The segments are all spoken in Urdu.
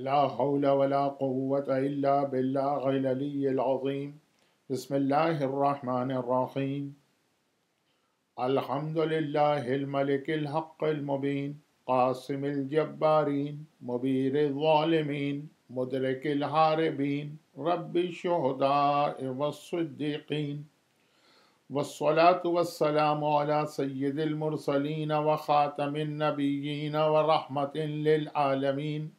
لا حول ولا قوة إلا بالله العلي العظيم. بسم الله الرحمن الرحيم. الحمد لله الملك الحق المبين قاسم الجبارين مبير الظالمين مدرك الحاربين رب الشهداء والصديقين، والصلاة والسلام على سيد المرسلين وخاتم النبيين ورحمة للعالمين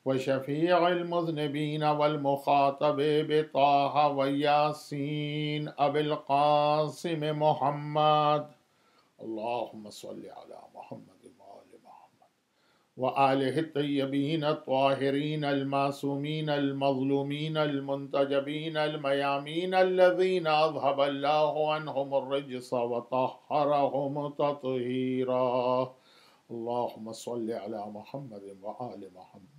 وشفيع المذنبين والمخاطب بطه وياسين أبي القاسم محمد. اللهم صل على محمد وآل محمد وآله الطيبين الطاهرين المعصومين المظلومين المنتجبين الميامين الذين أذهب الله عنهم الرجس وطهرهم تطهيرا. اللهم صل على محمد وآل محمد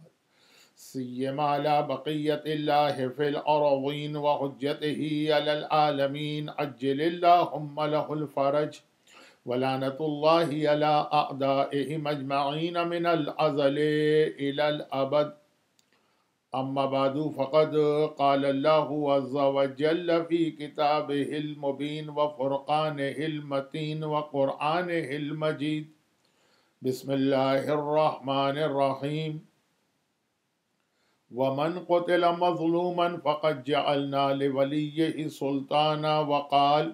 سيما على بقية الله في الأرضين وحجته على العالمين. عجل اللهم له الفرج ولعنة الله على أعدائهم أجمعين من الأزل إلى الأبد. أما بعد فقد قال الله عز وجل في كتابه المبين وفرقانه المتين وقرآنه المجيد. بسم الله الرحمن الرحيم. ومن قتل مظلوما فقد جعلنا لوليه سلطانا وقال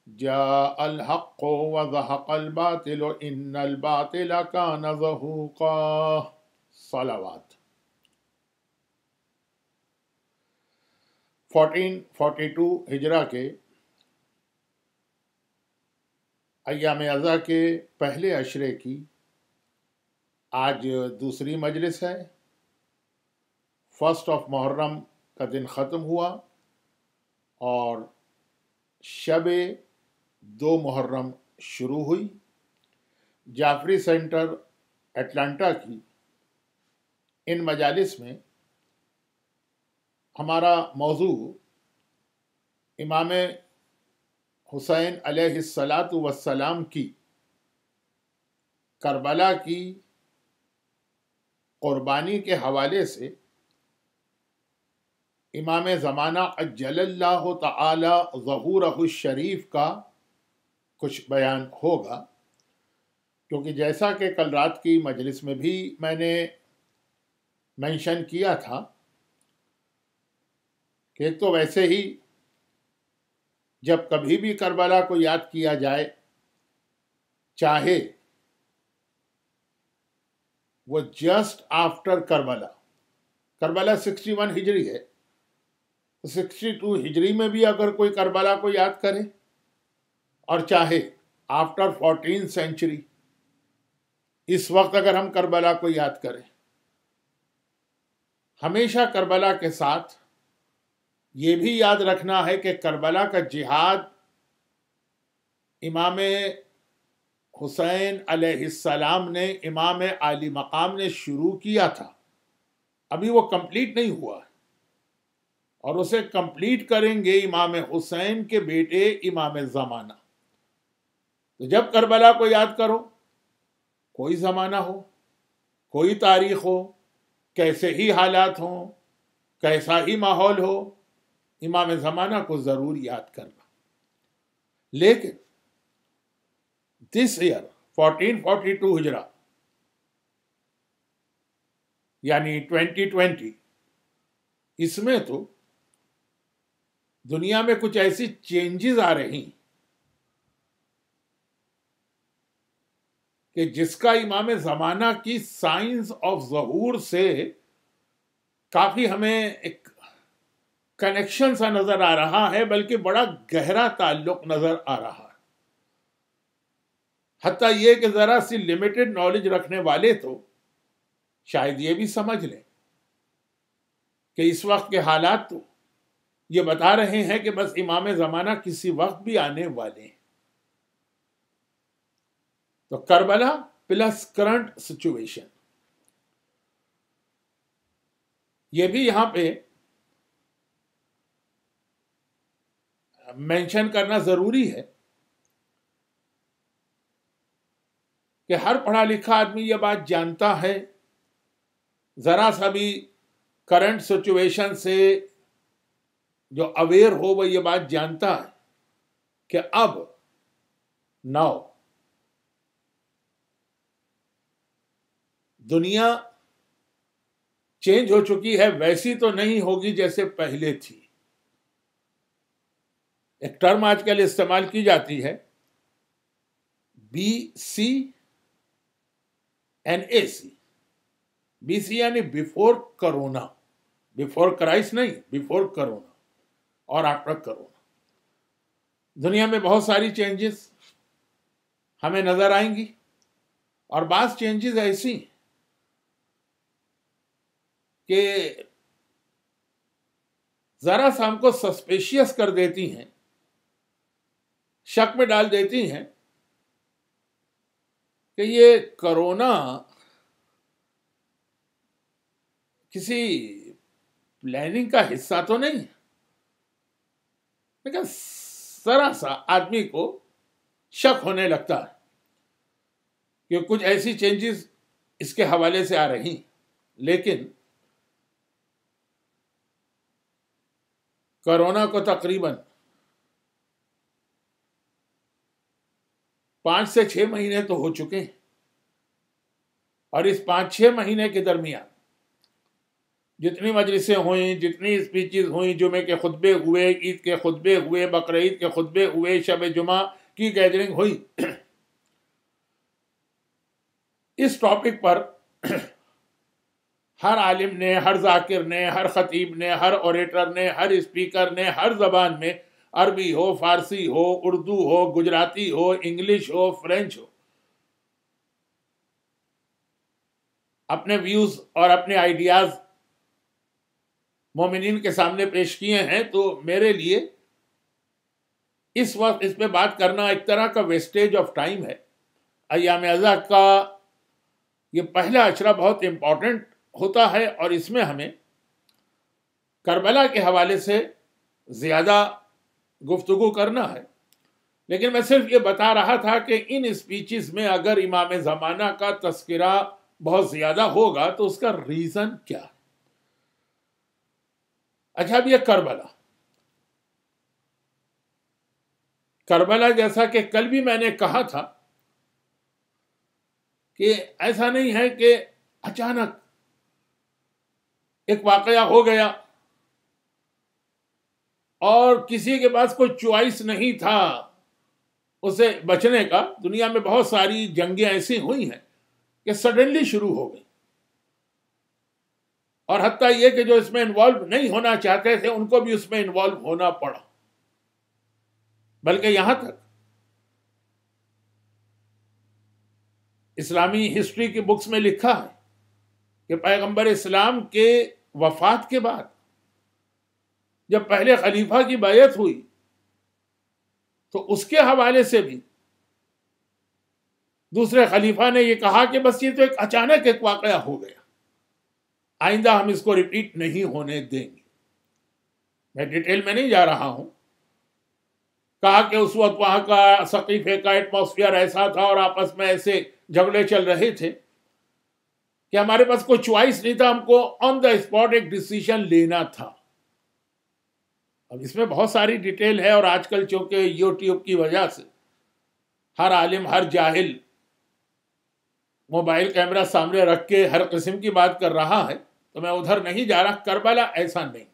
جاء الحق وزهق الباطل ان الباطل كان زهوقا. صلوات. 1442 ہجرہ کے ایام اعضا کے پہلے عشرے کی آج دوسری مجلس ہے. 1 محرم کا دن ختم ہوا اور شب 2 محرم شروع ہوئی. جعفری سینٹر اٹلانٹا کی ان مجالس میں ہمارا موضوع امام حسین علیہ السلام کی کربلا کی قربانی کے حوالے سے امام زمانہ عجل اللہ تعالی ظہورہ الشریف کا کچھ بیان ہوگا، کیونکہ جیسا کہ کل رات کی مجلس میں بھی میں نے مینشن کیا تھا کہ ایک تو ویسے ہی جب کبھی بھی کربلا کو یاد کیا جائے، چاہے وہ جسٹ آفٹر کربلا 61 ہجری ہے، 62 ہجری میں بھی اگر کوئی کربلا کو یاد کرے، اور چاہے آفٹر 14 سینچری اس وقت اگر ہم کربلا کو یاد کریں، ہمیشہ کربلا کے ساتھ یہ بھی یاد رکھنا ہے کہ کربلا کا جہاد امام حسین علیہ السلام نے، امام عالی مقام نے شروع کیا تھا، ابھی وہ کمپلیٹ نہیں ہوا ہے، اور اسے کمپلیٹ کریں گے امام حسین کے بیٹے امام زمانہ. تو جب کربلا کو یاد کرو، کوئی زمانہ ہو، کوئی تاریخ ہو، کیسے ہی حالات ہوں، کیسا ہی ماحول ہو، امام زمانہ کو ضرور یاد کرنا. لیکن دس ایئر 1442 ہجرہ یعنی 2020، اس میں تو دنیا میں کچھ ایسی چینجز آ رہی کہ جس کا امام زمانہ کی سائنس آف ظہور سے کافی ہمیں ایک کنیکشن سا نظر آ رہا ہے، بلکہ بڑا گہرا تعلق نظر آ رہا ہے. حتیٰ یہ کہ ذرا سی لمیٹڈ نالج رکھنے والے تو شاید یہ بھی سمجھ لیں کہ اس وقت کے حالات تو یہ بتا رہے ہیں کہ بس امام زمانہ کسی وقت بھی آنے والے ہیں. تو کربلا پلس کرنٹ سچویشن، یہ بھی یہاں پہ مینشن کرنا ضروری ہے کہ ہر پڑھا لکھا آدمی یہ بات جانتا ہے ذرا سا بھی کرنٹ سچویشن سے جو اویئر ہو وہ یہ بات جانتا ہے کہ اب ناؤ دنیا چینج ہو چکی ہے، ویسی تو نہیں ہوگی جیسے پہلے تھی. ایک ٹرم آج کل استعمال کی جاتی ہے BC&AC. BC یعنی بیفور کرونا، بیفور کرائسٹ نہیں، بیفور کرونا اور آفٹر کرونا. دنیا میں بہت ساری چینجز ہمیں نظر آئیں گی، اور بعض چینجز ایسی ہیں کہ ذرا سا ہم کو سسپیشیس کر دیتی ہیں، شک میں ڈال دیتی ہیں کہ یہ کرونا کسی پلاننگ کا حصہ تو نہیں ہے. لیکن ذرا سا آدمی کو شک ہونے لگتا ہے کہ کچھ ایسی چینجز اس کے حوالے سے آ رہی ہیں. لیکن کرونا کو تقریباً 5 سے 6 مہینے تو ہو چکے ہیں، اور اس 5-6 مہینے کے درمیان جتنی مجلسیں ہوئیں، جتنی اسپیچز ہوئیں، جمعے کے خطبے ہوئے، عید کے خطبے ہوئے، بقرعید کے خطبے ہوئے، شب جمعہ کی گیدرنگ ہوئی، اس ٹاپک پر ہر عالم نے، ہر ذاکر نے، ہر خطیب نے، ہر اوریٹر نے، ہر اسپیکر نے ہر زبان میں، عربی ہو، فارسی ہو، اردو ہو، گجراتی ہو، انگلش ہو، فرینچ ہو، اپنے ویوز اور اپنے آئیڈیاز مومنین کے سامنے پیش کیے ہیں. تو میرے لیے اس وقت اس پہ بات کرنا ایک طرح کا ویسٹیج آف ٹائم ہے. ایام اضحیٰ کا یہ پہلا اشرہ بہت امپورٹنٹ ہوتا ہے، اور اس میں ہمیں کربلا کے حوالے سے زیادہ گفتگو کرنا ہے. لیکن میں صرف یہ بتا رہا تھا کہ ان اسپیچز میں اگر امام زمانہ کا تذکرہ بہت زیادہ ہوگا تو اس کا ریزن کیا ہے. اچھا، اب یہ کربلا جیسا کہ کل بھی میں نے کہا تھا کہ ایسا نہیں ہے کہ اچانک ایک واقعہ ہو گیا اور کسی کے پاس کوئی چوائس نہیں تھا اسے بچنے کا. دنیا میں بہت ساری جنگیں ایسی ہوئی ہیں کہ سڈنلی شروع ہو گئی، اور حتیٰ یہ کہ جو اس میں انوالو نہیں ہونا چاہتے تھے ان کو بھی اس میں انوالو ہونا پڑا. بلکہ یہاں تک اسلامی ہسٹری کی بکس میں لکھا ہے کہ پیغمبر اسلام کے وفات کے بعد جب پہلے خلیفہ کی بیعت ہوئی تو اس کے حوالے سے بھی دوسرے خلیفہ نے یہ کہا کہ بس یہ تو ایک اچانک ایک واقعہ ہو گیا، آئندہ ہم اس کو ریپیٹ نہیں ہونے دیں گے. میں ڈیٹیل میں نہیں جا رہا ہوں. کہا کہ اس وقت وہاں کا سقیفے کا ایٹماسفیئر ایسا تھا اور آپس میں ایسے جھگڑے چل رہے تھے کہ ہمارے پاس کوئی چوائس نہیں تھا، ہم کو آن دا اسپاٹ ایک ڈیسیژن لینا تھا. اب اس میں بہت ساری ڈیٹیل ہے، اور آج کل چونکہ یوٹیوب کی وجہ سے ہر عالم، ہر جاہل موبائل کیمرہ سامنے رکھ کے ہر قسم کی بات کر رہا ہے، تو میں ادھر نہیں جا رہا. کربلا ایسا نہیں.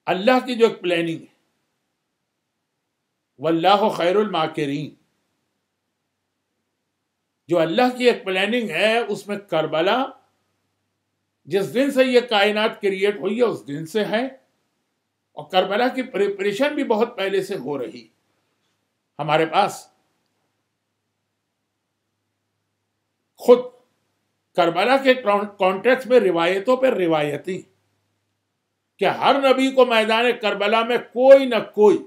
اللہ کی جو ایک پلاننگ ہے، واللہ خیر الماکرین، جو اللہ کی ایک پلاننگ ہے اس میں کربلا جس دن سے یہ کائنات کریٹ ہوئی ہے اس دن سے ہے، اور کربلا کی پریپریشن بھی بہت پہلے سے ہو رہی. ہمارے پاس خود کربلا کے کانٹیکس میں روایتوں پر روایتی کہ ہر نبی کو میدان کربلا میں کوئی نہ کوئی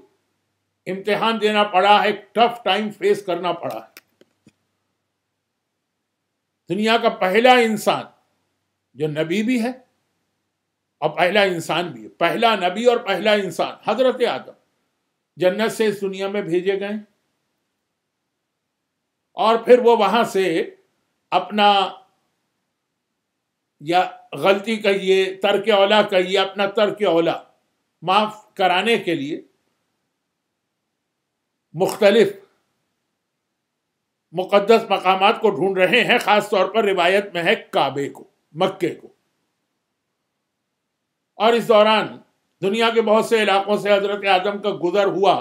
امتحان دینا پڑا ہے، ایک ٹف ٹائم فیس کرنا پڑا ہے. دنیا کا پہلا انسان جو نبی بھی ہے اور پہلا انسان بھی ہے، پہلا نبی اور پہلا انسان حضرت آدم جنت سے اس دنیا میں بھیجے گئے، اور پھر وہ وہاں سے اپنا یا غلطی کہیے، ترک اولا کہیے، اپنا ترک اولا معاف کرانے کے لیے مختلف مقدس مقامات کو ڈھونڈ رہے ہیں. خاص طور پر روایت میں ہے کعبے کو، مکے کو. اور اس دوران دنیا کے بہت سے علاقوں سے حضرت آدم کا گزر ہوا.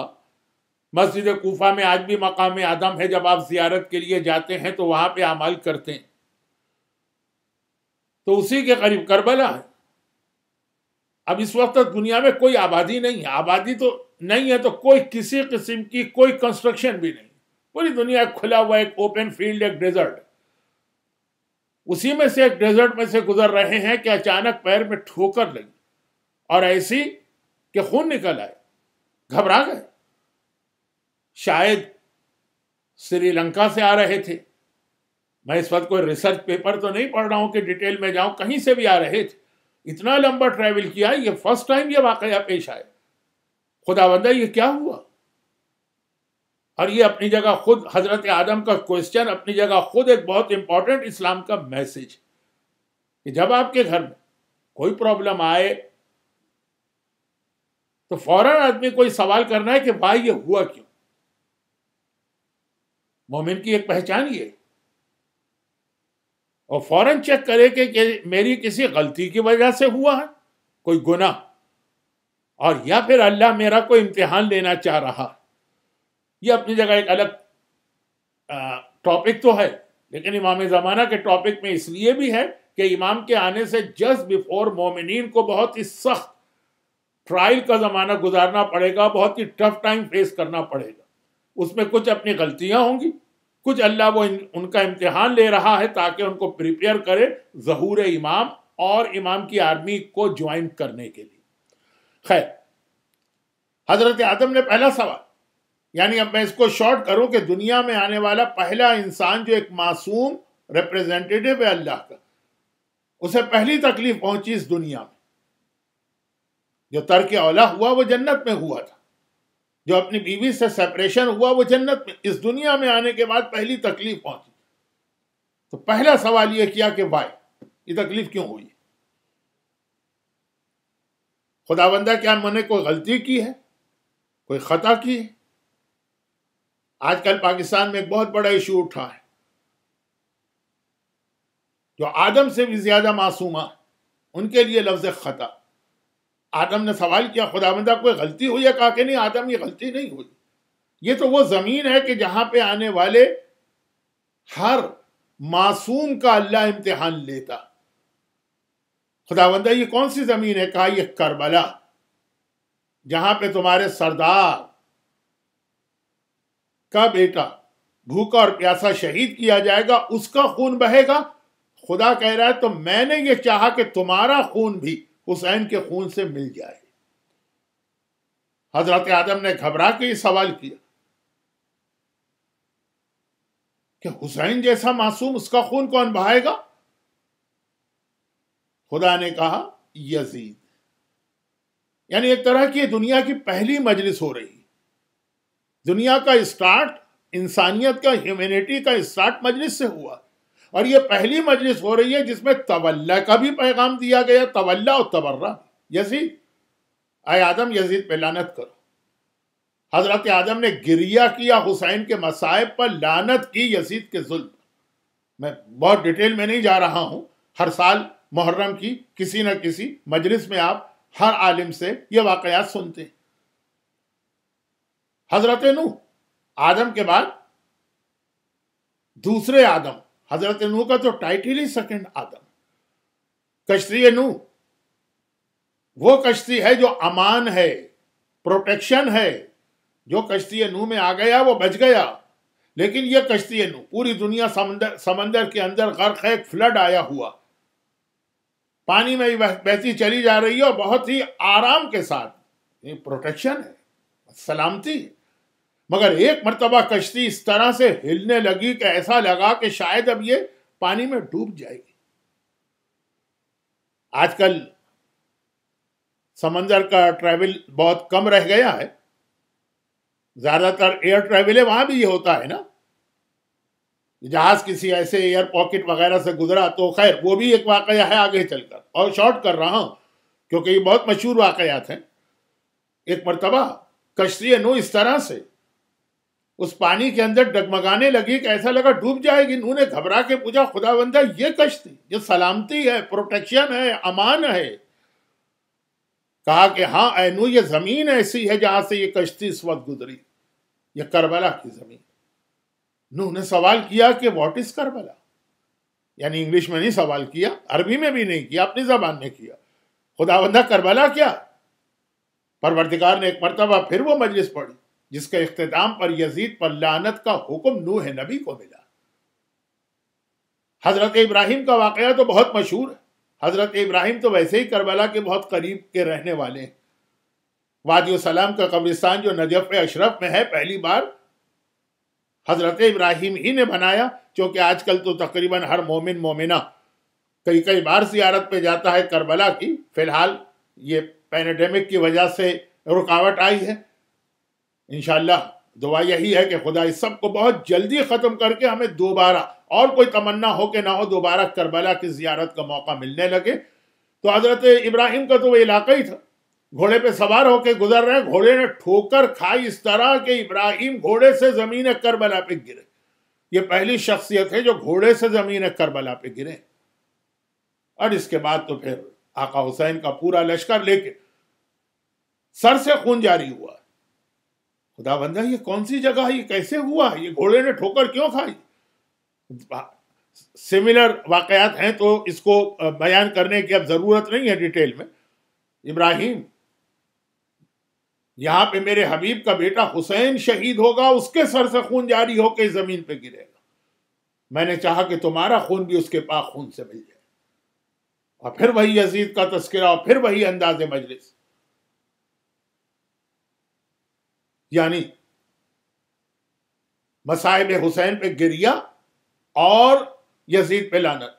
مسجد کوفہ میں آج بھی مقام آدم ہے. جب آپ زیارت کے لیے جاتے ہیں تو وہاں پہ اعمال کرتے ہیں. تو اسی کے قریب کربلا ہے. اب اس وقت دنیا میں کوئی آبادی نہیں ہے. آبادی تو نہیں ہے تو کوئی کسی قسم کی کوئی کنسٹرکشن بھی نہیں. پوری دنیا کھلا ہوا ایک اوپن فیلڈ، ایک ڈیزرٹ. اسی میں سے ایک ڈیزرٹ میں سے گزر رہے ہیں کہ اچانک پیر میں ٹھوکر لگی اور ایسی کہ خون نکل آئے. گھبرا گئے. شاید سری لنکا سے آ رہے تھے. میں اس وقت کوئی ریسرچ پیپر تو نہیں پڑھ رہا ہوں کہ ڈیٹیل میں جاؤں. کہیں سے بھی آ رہے تھے. اتنا لمبا ٹریول کیا. یہ فرسٹ ٹائم یہ واقعہ پیش آئے. خدا بندہ یہ کیا ہوا؟ اور یہ اپنی جگہ خود حضرت آدم کا کوسچن اپنی جگہ خود ایک بہت امپورٹنٹ اسلام کا میسج کہ جب آپ کے گھر میں کوئی پرابلم آئے تو فوراً آدمی کوئی سوال کرنا ہے کہ بھائی یہ ہوا کیوں. مومن کی ایک پہچان یہ، اور فوراً چیک کرے کہ میری کسی غلطی کی وجہ سے ہوا ہے، کوئی گناہ، اور یا پھر اللہ میرا کوئی امتحان لینا چاہ رہا. یہ اپنی جگہ ایک الگ ٹاپک تو ہے، لیکن امام زمانہ کے ٹاپک میں اس لیے بھی ہے کہ امام کے آنے سے جسٹ بیفور مومنین کو بہت ہی سخت ٹرائل کا زمانہ گزارنا پڑے گا. بہت ہی ٹف ٹائم فیس کرنا پڑے گا. اس میں کچھ اپنی غلطیاں ہوں گی، کچھ اللہ وہ ان کا امتحان لے رہا ہے تاکہ ان کو پریپیئر کرے ظہور امام اور امام کی آرمی کو جوائن کرنے کے لیے. خیر، حضرت آدم نے پہلا سوال، یعنی اب میں اس کو شارٹ کروں کہ دنیا میں آنے والا پہلا انسان جو ایک معصوم ریپریزنٹیٹیو ہے اللہ کا، اسے پہلی تکلیف پہنچی اس دنیا میں. جو ترک اولا ہوا وہ جنت میں ہوا تھا. جو اپنی بیوی سے سیپریشن ہوا وہ جنت میں. اس دنیا میں آنے کے بعد پہلی تکلیف پہنچی. تو پہلا سوال یہ کیا کہ بھائی یہ تکلیف کیوں ہوئی؟ خدا بندہ کیا میں نے کوئی غلطی کی ہے، کوئی خطا کی ہے؟ آج کل پاکستان میں ایک بہت بڑا ایشو اٹھا ہے. جو آدم سے بھی زیادہ معصومہ ان کے لیے لفظ خطا. آدم نے سوال کیا خدا بندہ کوئی غلطی ہوئی ہے؟ کہا کہ نہیں آدم یہ غلطی نہیں ہوئی. یہ تو وہ زمین ہے کہ جہاں پہ آنے والے ہر معصوم کا اللہ امتحان لیتا. خدا بندہ یہ کون سی زمین ہے؟ کہا یہ کربلا، جہاں پہ تمہارے سردار کا بیٹا بھوکا اور پیاسا شہید کیا جائے گا، اس کا خون بہے گا. خدا کہہ رہا ہے تو میں نے یہ چاہا کہ تمہارا خون بھی حسین کے خون سے مل جائے. حضرت آدم نے گھبرا کے یہ سوال کیا کہ حسین جیسا معصوم اس کا خون کون بہائے گا؟ خدا نے کہا یزید. یعنی ایک طرح کی دنیا کی پہلی مجلس ہو رہی. دنیا کا اسٹارٹ، انسانیت کا، ہیومینٹی کا اسٹارٹ مجلس سے ہوا. اور یہ پہلی مجلس ہو رہی ہے جس میں تولا کا بھی پیغام دیا گیا، تولا اور تبرہ. یزید، اے آدم یزید پہ لعنت کرو. حضرت آدم نے گریہ کیا حسین کے مصائب پر، لعنت کی یزید کے ظلم. میں بہت ڈیٹیل میں نہیں جا رہا ہوں. ہر سال محرم کی کسی نہ کسی مجلس میں آپ ہر عالم سے یہ واقعات سنتے ہیں. حضرت نوح، آدم کے بعد دوسرے آدم. حضرت نوح کا تو ٹائٹل ہی سیکنڈ آدم. کشتی نوح وہ کشتی ہے جو امان ہے، پروٹیکشن ہے. جو کشتی نوح میں آ گیا وہ بچ گیا. لیکن یہ کشتی نوح پوری دنیا سمندر کے اندر غرق ہے. ایک فلڈ آیا ہوا، پانی میں بہتی چلی جا رہی ہے اور بہت ہی آرام کے ساتھ. یہ پروٹیکشن ہے، سلامتی ہے. مگر ایک مرتبہ کشتی اس طرح سے ہلنے لگی کہ ایسا لگا کہ شاید اب یہ پانی میں ڈوب جائے گی. آج کل سمندر کا ٹریول بہت کم رہ گیا ہے. زیادہ تر ایئر ٹریول ہے، وہاں بھی یہ ہوتا ہے نا. جہاز کسی ایسے ایئر پاکٹ وغیرہ سے گزرا تو خیر وہ بھی ایک واقعہ ہے آگے چل کر، اور شارٹ کر رہا ہوں کیونکہ یہ بہت مشہور واقعات ہیں۔ ایک مرتبہ کشتی نوح اس طرح سے اس پانی کے اندر ڈگمگانے لگی کہ ایسا لگا ڈوب جائے گی۔ نوح نے گھبرا کے پوچھا خدا بندہ یہ کشتی، یہ سلامتی ہے، پروٹیکشن ہے، امان ہے؟ کہا کہ ہاں اے نوح، یہ زمین ایسی ہے جہاں سے یہ کشتی اس وقت گزری، یہ کربلا کی زمین۔ نوح نے سوال کیا کہ واٹ از کربلا؟ یعنی انگلش میں نہیں سوال کیا، عربی میں بھی نہیں کیا، اپنی زبان میں کیا، خدا بندہ کربلا کیا؟ پروردگار نے ایک مرتبہ پھر وہ مجلس پڑھی جس کے اختتام پر یزید پر لعنت کا حکم نوح نبی کو ملا۔ حضرت ابراہیم کا واقعہ تو بہت مشہور ہے۔ حضرت ابراہیم تو ویسے ہی کربلا کے بہت قریب کے رہنے والے ہیں۔ وادی السلام کا قبرستان جو نجف اشرف میں ہے، پہلی بار حضرت ابراہیم ہی نے بنایا، چونکہ آج کل تو تقریباً ہر مومن مومنہ کئی بار زیارت پہ جاتا ہے کربلا کی۔ فی الحال یہ پینڈیمک کی وجہ سے رکاوٹ آئی ہے۔ انشاءاللہ دعا یہی ہے کہ خدا اس سب کو بہت جلدی ختم کر کے ہمیں دوبارہ، اور کوئی تمنا ہو کہ نہ ہو، دوبارہ کربلا کی زیارت کا موقع ملنے لگے۔ تو حضرت ابراہیم کا تو وہ علاقہ ہی تھا، گھوڑے پہ سوار ہو کے گزر رہے ہیں، گھوڑے نے ٹھوکر کھائی اس طرح کہ ابراہیم گھوڑے سے زمین کربلا پہ گرے۔ یہ پہلی شخصیت ہے جو گھوڑے سے زمین کربلا پہ گرے۔ اور اس کے بعد تو پھر آقا حسین کا پورا لشکر لے کے سر سے خون جاری ہوا۔ خدا بندہ یہ کون سی جگہ ہے، یہ کیسے ہوا، یہ گھوڑے نے ٹھوکر کیوں کھائی؟ سملر واقعات ہیں تو اس کو بیان کرنے کی اب ضرورت نہیں ہے ڈیٹیل میں۔ ابراہیم، یہاں پہ میرے حبیب کا بیٹا حسین شہید ہوگا، اس کے سر سے خون جاری ہو کے زمین پہ گرے گا، میں نے چاہا کہ تمہارا خون بھی اس کے پاک خون سے مل جائے۔ اور پھر وہی یزید کا تذکرہ، اور پھر وہی انداز مجلس، یعنی مصائب حسین پہ گریا اور یزید پہ لعنت۔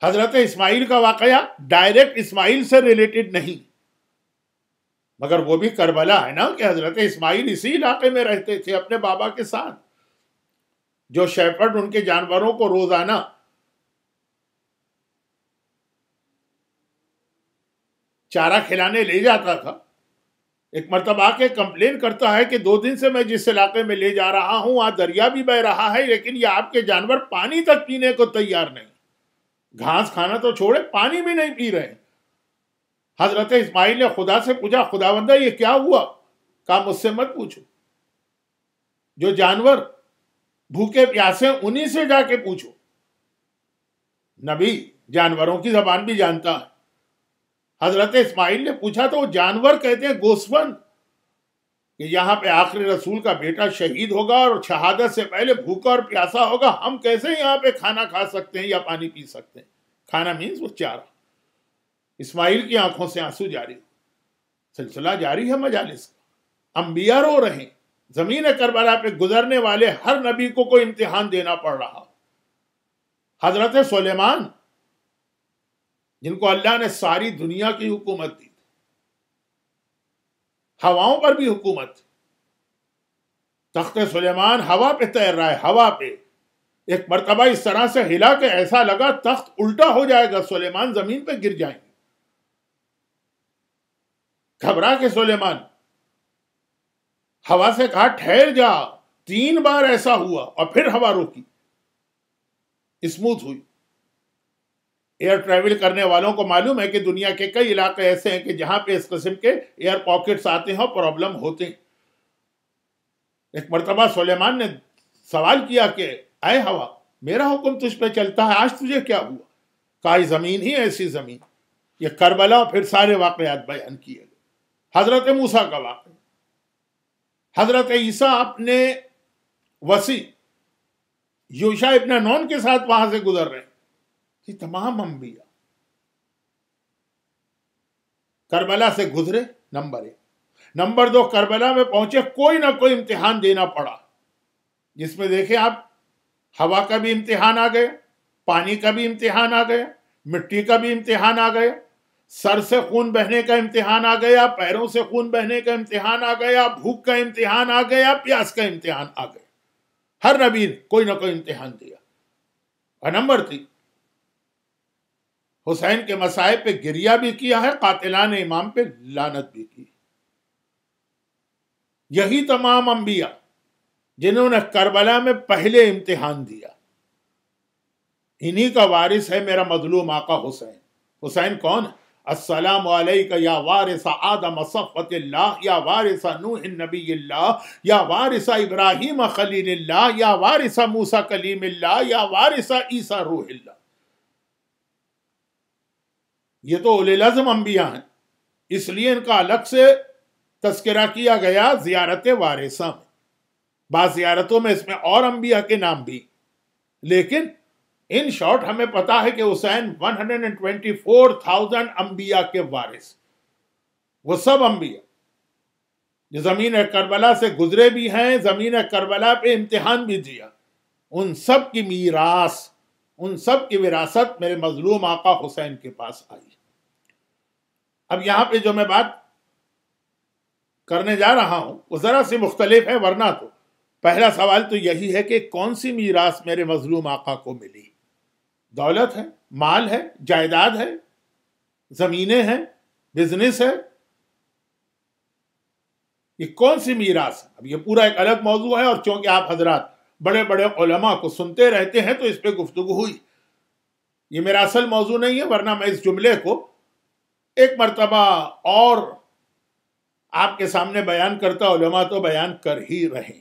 حضرت اسماعیل کا واقعہ ڈائریکٹ اسماعیل سے ریلیٹڈ نہیں، مگر وہ بھی کربلا ہے نا، کہ حضرت اسماعیل اسی علاقے میں رہتے تھے اپنے بابا کے ساتھ، جو شیپرڈ ان کے جانوروں کو روزانہ چارہ کھلانے لے جاتا تھا۔ ایک مرتبہ آ کے کمپلین کرتا ہے کہ 2 دن سے میں جس علاقے میں لے جا رہا ہوں وہاں دریا بھی بہہ رہا ہے، لیکن یہ آپ کے جانور پانی تک پینے کو تیار نہیں، گھاس کھانا تو چھوڑے پانی بھی نہیں پی رہے۔ حضرت اسماعیل نے خدا سے پوچھا خدا بندہ یہ کیا ہوا؟ کہا مجھ سے مت پوچھو، جو جانور بھوکے پیاسے انہی سے جا کے پوچھو۔ نبی جانوروں کی زبان بھی جانتا ہے۔ حضرت اسماعیل نے پوچھا تو وہ جانور کہتے ہیں گوسفند، کہ یہاں پہ آخری رسول کا بیٹا شہید ہوگا اور شہادت سے پہلے بھوکا اور پیاسا ہوگا، ہم کیسے یہاں پہ کھانا کھا سکتے ہیں یا پانی پی سکتے ہیں؟ کھانا مینز وہ چارہ۔ اسماعیل کی آنکھوں سے آنسو جاری، سلسلہ جاری ہے مجالس کا، انبیاء رو رہے ہیں، زمین کربلا پہ گزرنے والے ہر نبی کو کوئی امتحان دینا پڑ رہا۔ حضرت سلیمان، جن کو اللہ نے ساری دنیا کی حکومت دی، ہواؤں پر بھی حکومت، تخت سلیمان ہوا پہ تیر رہا ہے، ہوا پہ۔ ایک مرتبہ اس طرح سے ہلا کہ ایسا لگا تخت الٹا ہو جائے گا، سلیمان زمین پہ گر جائیں گے۔ گھبرا کے سلیمان ہوا سے کہا ٹھہر جا۔ 3 بار ایسا ہوا اور پھر ہوا روکی، اسموتھ ہوئی۔ ایئر ٹریول کرنے والوں کو معلوم ہے کہ دنیا کے کئی علاقے ایسے ہیں کہ جہاں پہ اس قسم کے ایئر پاکٹس آتے ہیں اور پرابلم ہوتے ہیں۔ ایک مرتبہ سلیمان نے سوال کیا کہ اے ہوا، میرا حکم تجھ پہ چلتا ہے، آج تجھے کیا ہوا؟ کہا زمین ہی ایسی زمین۔ یہ کربلا اور پھر سارے واقعات بیان کیے گئے۔ حضرت موسیٰ کا واقعہ، حضرت عیسیٰ اپنے وصی یوشع ابن نون کے ساتھ وہاں سے گزر رہے ہیں۔ یہ تمام انبیاء کربلا سے گزرے، نمبر 1۔ نمبر 2، کربلا میں پہنچے، کوئی نہ کوئی امتحان دینا پڑا، جس میں دیکھیں آپ ہوا کا بھی امتحان آ گیا، پانی کا بھی امتحان آ گیا، مٹی کا بھی امتحان آ گیا، سر سے خون بہنے کا امتحان آ گیا، پیروں سے خون بہنے کا امتحان آ گیا، بھوک کا امتحان آ گیا، پیاس کا امتحان آ گیا۔ ہر نبی نے کوئی نہ کوئی امتحان دیا. اور نمبر 3، حسین کے مصائب پہ گریہ بھی کیا ہے، قاتلان امام پہ لعنت بھی کی. یہی تمام انبیاء جنہوں نے کربلا میں پہلے امتحان دیا، انہی کا وارث ہے میرا مظلوم آقا حسین. حسین کون ہے؟ السلام علیکہ یا وارث آدم صفوت اللہ، یا وارث نوح نبی اللہ، یا وارث ابراہیم خلیل اللہ، یا وارث موسیٰ کلیم اللہ، یا وارث عیسیٰ روح اللہ. یہ تو اولی العزم انبیاء ہیں، اس لیے ان کا الگ سے تذکرہ کیا گیا زیارت وارثہ میں. بعض زیارتوں میں اس میں اور انبیاء کے نام بھی، لیکن ان شارٹ ہمیں پتا ہے کہ حسین 124,000 انبیاء کے وارث، وہ سب انبیاء جو زمین کربلا سے گزرے بھی ہیں، زمین کربلا پہ امتحان بھی دیا، ان سب کی میراث، ان سب کی وراثت میرے مظلوم آقا حسین کے پاس آئی. اب یہاں پہ جو میں بات کرنے جا رہا ہوں وہ ذرا سی مختلف ہے، ورنہ تو پہلا سوال تو یہی ہے کہ کون سی میراث میرے مظلوم آقا کو ملی؟ دولت ہے، مال ہے، جائیداد ہے، زمینیں ہیں، بزنس ہے، یہ کون سی میراث ہے؟ اب یہ پورا ایک الگ موضوع ہے، اور چونکہ آپ حضرات بڑے بڑے علماء کو سنتے رہتے ہیں تو اس پہ گفتگو ہوئی. یہ میرا اصل موضوع نہیں ہے، ورنہ میں اس جملے کو ایک مرتبہ اور آپ کے سامنے بیان کرتا، علماء تو بیان کر ہی رہے.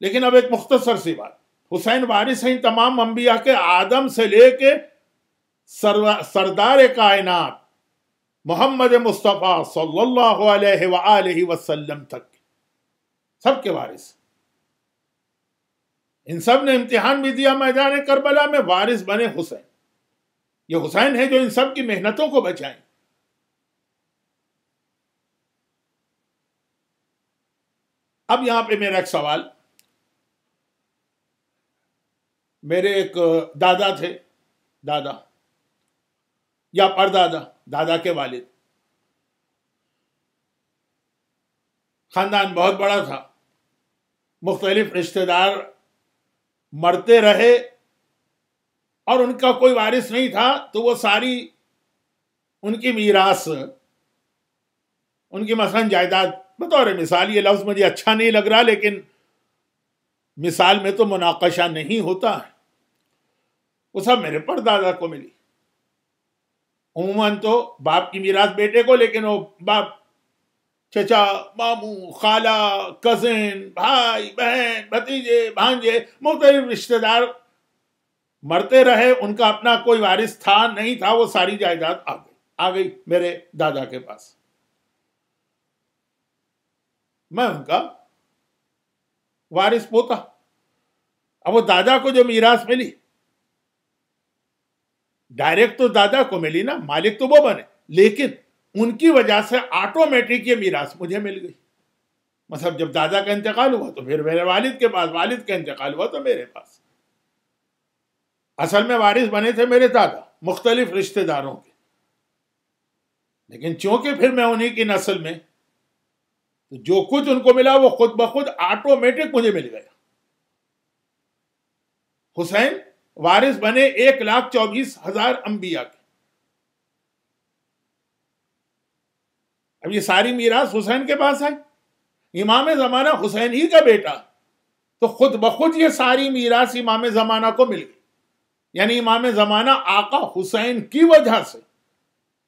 لیکن اب ایک مختصر سی بات، حسین وارث ہیں تمام انبیاء کے، آدم سے لے کے سردار کائنات محمد مصطفیٰ صلی اللہ علیہ وآلہ وسلم تک سب کے وارث. ان سب نے امتحان بھی دیا میدان کربلا میں، وارث بنے حسین. یہ حسین ہے جو ان سب کی محنتوں کو بچائیں. اب یہاں پہ میرا ایک سوال، میرے ایک دادا تھے، دادا یا پردادا، دادا کے والد، خاندان بہت بڑا تھا، مختلف رشتہ دار مرتے رہے اور ان کا کوئی وارث نہیں تھا، تو وہ ساری ان کی میراث، ان کی مثلا جائیداد، بطور مثال، یہ لفظ مجھے اچھا نہیں لگ رہا لیکن مثال میں تو مناقشہ نہیں ہوتا ہے، وہ سب میرے پردادا کو ملی. عموماً تو باپ کی میراث بیٹے کو، لیکن وہ باپ، چچا، ماموں، خالہ، کزن، بھائی، بہن، بھتیجے، بھانجے، مختلف رشتہ دار مرتے رہے، ان کا اپنا کوئی وارث تھا نہیں تھا، وہ ساری جائیداد آ گئی میرے دادا کے پاس. میں ان کا وارث پوتا. اب وہ دادا کو جو میراث ملی، ڈائریکٹ تو دادا کو ملی نا، مالک تو وہ بنے، لیکن ان کی وجہ سے آٹومیٹک یہ میراث مجھے مل گئی. مطلب جب دادا کا انتقال ہوا تو پھر میرے والد کے پاس، والد کا انتقال ہوا تو میرے پاس. اصل میں وارث بنے تھے میرے دادا، مختلف رشتہ داروں کے، لیکن چونکہ پھر میں انہی کی نسل میں، تو جو کچھ ان کو ملا وہ خود بخود آٹومیٹک مجھے مل گیا. حسین وارث بنے 1,24,000 انبیاء کے. اب یہ ساری میراث حسین کے پاس آئی. امام زمانہ حسین ہی کا بیٹا، تو خود بخود یہ ساری میراث امام زمانہ کو مل گئی. یعنی امام زمانہ آقا حسین کی وجہ سے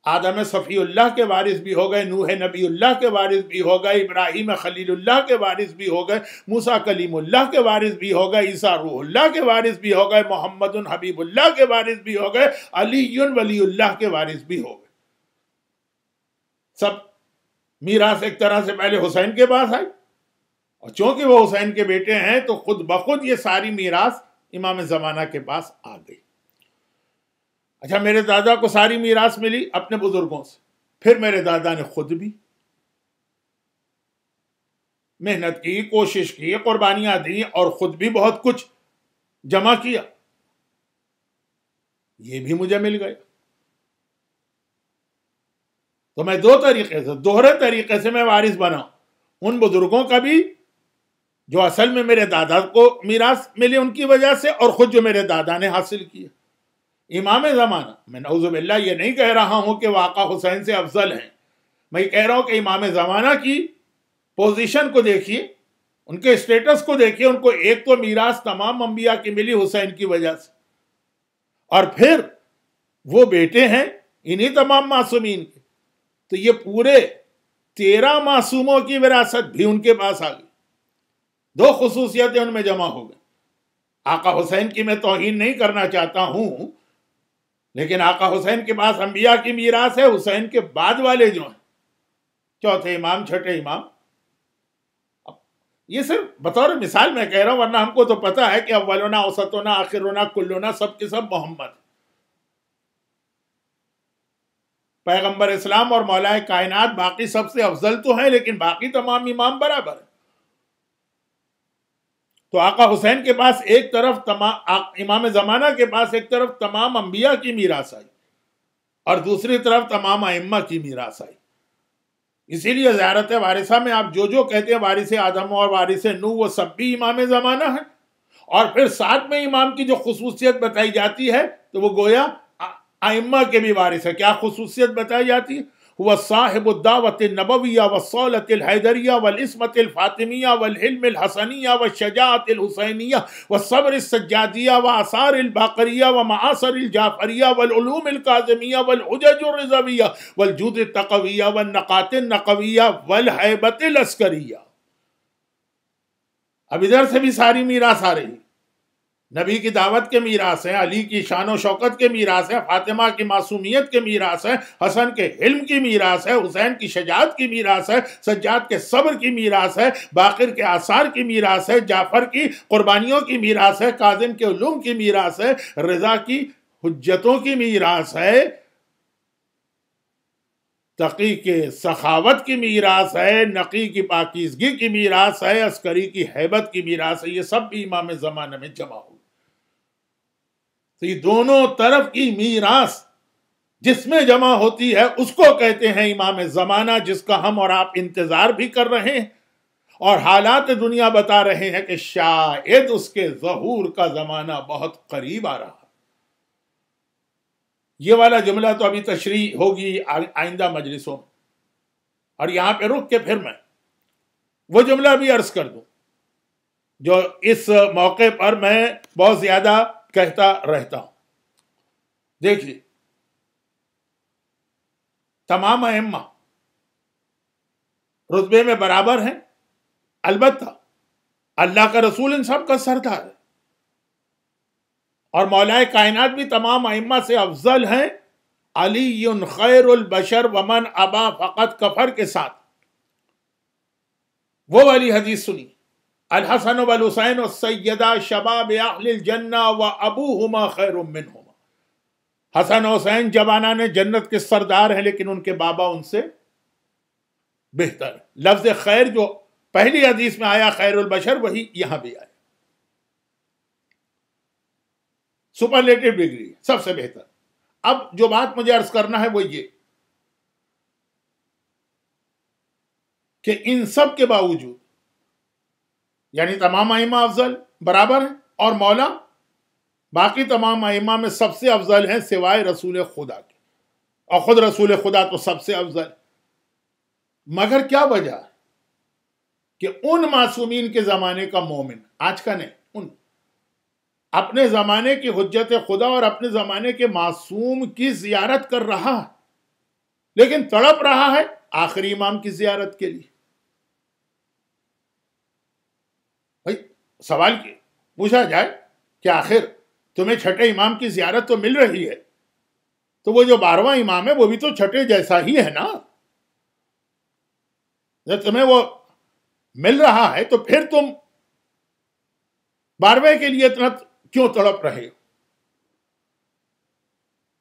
آدم صفی اللہ کے وارث بھی ہو گئے، نوح نبی اللہ کے وارث بھی ہو گئے، ابراہیم خلیل اللہ کے وارث بھی ہو گئے، موسیٰ کلیم اللہ کے وارث بھی ہو گئے، عیسیٰ روح اللہ کے وارث بھی ہو گئے، محمد حبیب اللہ کے وارث بھی ہو گئے، علی ولی اللہ کے وارث بھی ہو گئے. سب میراث ایک طرح سے پہلے حسین کے پاس آئی، اور چونکہ وہ حسین کے بیٹے ہیں تو خود بخود یہ ساری میراث امام زمانہ کے پاس آ گئی. اچھا، میرے دادا کو ساری میراث ملی اپنے بزرگوں سے، پھر میرے دادا نے خود بھی محنت کی، کوشش کی، قربانیاں دیں، اور خود بھی بہت کچھ جمع کیا. یہ بھی مجھے مل گیا. تو میں دو طریقے سے، دوہرے طریقے سے میں وارث بنا، ان بزرگوں کا بھی جو اصل میں میرے دادا کو میراث ملی ان کی وجہ سے، اور خود جو میرے دادا نے حاصل کیا۔ امام زمانہ، میں نعوذ باللہ یہ نہیں کہہ رہا ہوں کہ وہ آقا حسین سے افضل ہیں، میں یہ کہہ رہا ہوں کہ امام زمانہ کی پوزیشن کو دیکھیے، ان کے اسٹیٹس کو دیکھیے، ان کو ایک تو میراث تمام انبیاء کی ملی حسین کی وجہ سے، اور پھر وہ بیٹے ہیں انہی تمام معصومین کے، تو یہ پورے 13 معصوموں کی وراثت بھی ان کے پاس آ گئی۔ 2 خصوصیتیں ان میں جمع ہو گئی۔ آقا حسین کی میں توہین نہیں کرنا چاہتا ہوں، لیکن آقا حسین کے پاس انبیاء کی میراث ہے، حسین کے بعد والے جو ہیں، چوتھے امام، چھٹے امام، یہ صرف بطور مثال میں کہہ رہا ہوں، ورنہ ہم کو تو پتا ہے کہ اولنا اوسطنا آخرنا کلنا سب کے سب محمد، پیغمبر اسلام اور مولا کائنات باقی سب سے افضل تو ہیں، لیکن باقی تمام امام برابر ہیں۔ تو آقا حسین کے پاس ایک طرف امام زمانہ کے پاس ایک طرف تمام انبیاء کی میراث آئی، اور دوسری طرف تمام ائمہ کی میراث آئی۔ اسی لیے زیارت وارثہ میں آپ جو کہتے ہیں وارث آدم اور وارث نوح، وہ سب بھی امام زمانہ ہیں، اور پھر ساتھ میں امام کی جو خصوصیت بتائی جاتی ہے تو وہ گویا ائمہ کے بھی وارث ہے۔ کیا خصوصیت بتائی جاتی ہے؟ هو صاحب الدعوة النبوية والصولة الحیدریہ والعصمة الفاطمیہ والحلم الحسنیہ والشجاعة الحسینیہ والصبر السجادیہ وآثار الباقریہ ومعاصر الجعفریہ والعلوم الکاظمیہ والحجج الرضویہ والجود التقویہ والنقاط النقویہ والہیبة العسکریہ۔ اب ادھر سے بھی ساری میراث آ رہی، نبی کی دعوت کے میراث ہیں، علی کی شان و شوکت کے میراث ہیں، فاطمہ کی معصومیت کے میراث ہیں، حسن کے حلم کی میراث ہے، حسین کی شجاعت کی میراث ہے، سجاد کے صبر کی میراث ہے، باقر کے آثار کی میراث ہے، جعفر کی قربانیوں کی میراث ہے، کاظم کے علوم کی میراث ہے، رضا کی حجتوں کی میراث ہے، تقی کے سخاوت کی میراث ہے، نقی کی پاکیزگی کی میراث ہے، عسکری کی ہیبت کی میراث ہے۔ یہ سب بھی امام زمانہ میں جمع ہو۔ تو یہ دونوں طرف کی میراث جس میں جمع ہوتی ہے اس کو کہتے ہیں امام زمانہ، جس کا ہم اور آپ انتظار بھی کر رہے ہیں، اور حالات دنیا بتا رہے ہیں کہ شاید اس کے ظہور کا زمانہ بہت قریب آ رہا۔ یہ والا جملہ تو ابھی تشریح ہوگی آئندہ مجلسوں میں، اور یہاں پہ رک کے پھر میں وہ جملہ بھی عرض کر دوں جو اس موقع پر میں بہت زیادہ کہتا رہتا ہوں۔ دیکھیے، تمام ائمہ رتبے میں برابر ہیں، البتہ اللہ کا رسول ان سب کا سردار ہے، اور مولا کائنات بھی تمام ائمہ سے افضل ہیں۔ علی خیر البشر ومن ابا فقط کفر کے ساتھ وہ والی حدیث سنی، الحسن والحسین والسیدہ شباب اہل الجنہ وابوہما خیر منہما۔ حسن و حسین جوانان جنت کے سردار ہیں، لیکن ان کے بابا ان سے بہتر ہے۔ لفظ خیر جو پہلی حدیث میں آیا خیر البشر، وہی یہاں بھی آیا، سپرلیٹو ڈگری، سب سے بہتر۔ اب جو بات مجھے عرض کرنا ہے وہ یہ کہ ان سب کے باوجود، یعنی تمام ائمہ افضل برابر ہیں، اور مولا باقی تمام ائمہ میں سب سے افضل ہیں سوائے رسول خدا کے، اور خود رسول خدا تو سب سے افضل۔ مگر کیا وجہ ہے کہ ان معصومین کے زمانے کا مومن، آج کا نہیں، ان اپنے زمانے کی حجت خدا اور اپنے زمانے کے معصوم کی زیارت کر رہا ہے، لیکن تڑپ رہا ہے آخری امام کی زیارت کے لیے؟ بھائی سوال پوچھا جائے کہ آخر تمہیں چھٹے امام کی زیارت تو مل رہی ہے، تو وہ جو 12واں امام ہے وہ بھی تو چھٹے جیسا ہی ہے نا؟ جب تمہیں وہ مل رہا ہے تو پھر تم 12ویں کے لیے اتنا کیوں تڑپ رہے ہو؟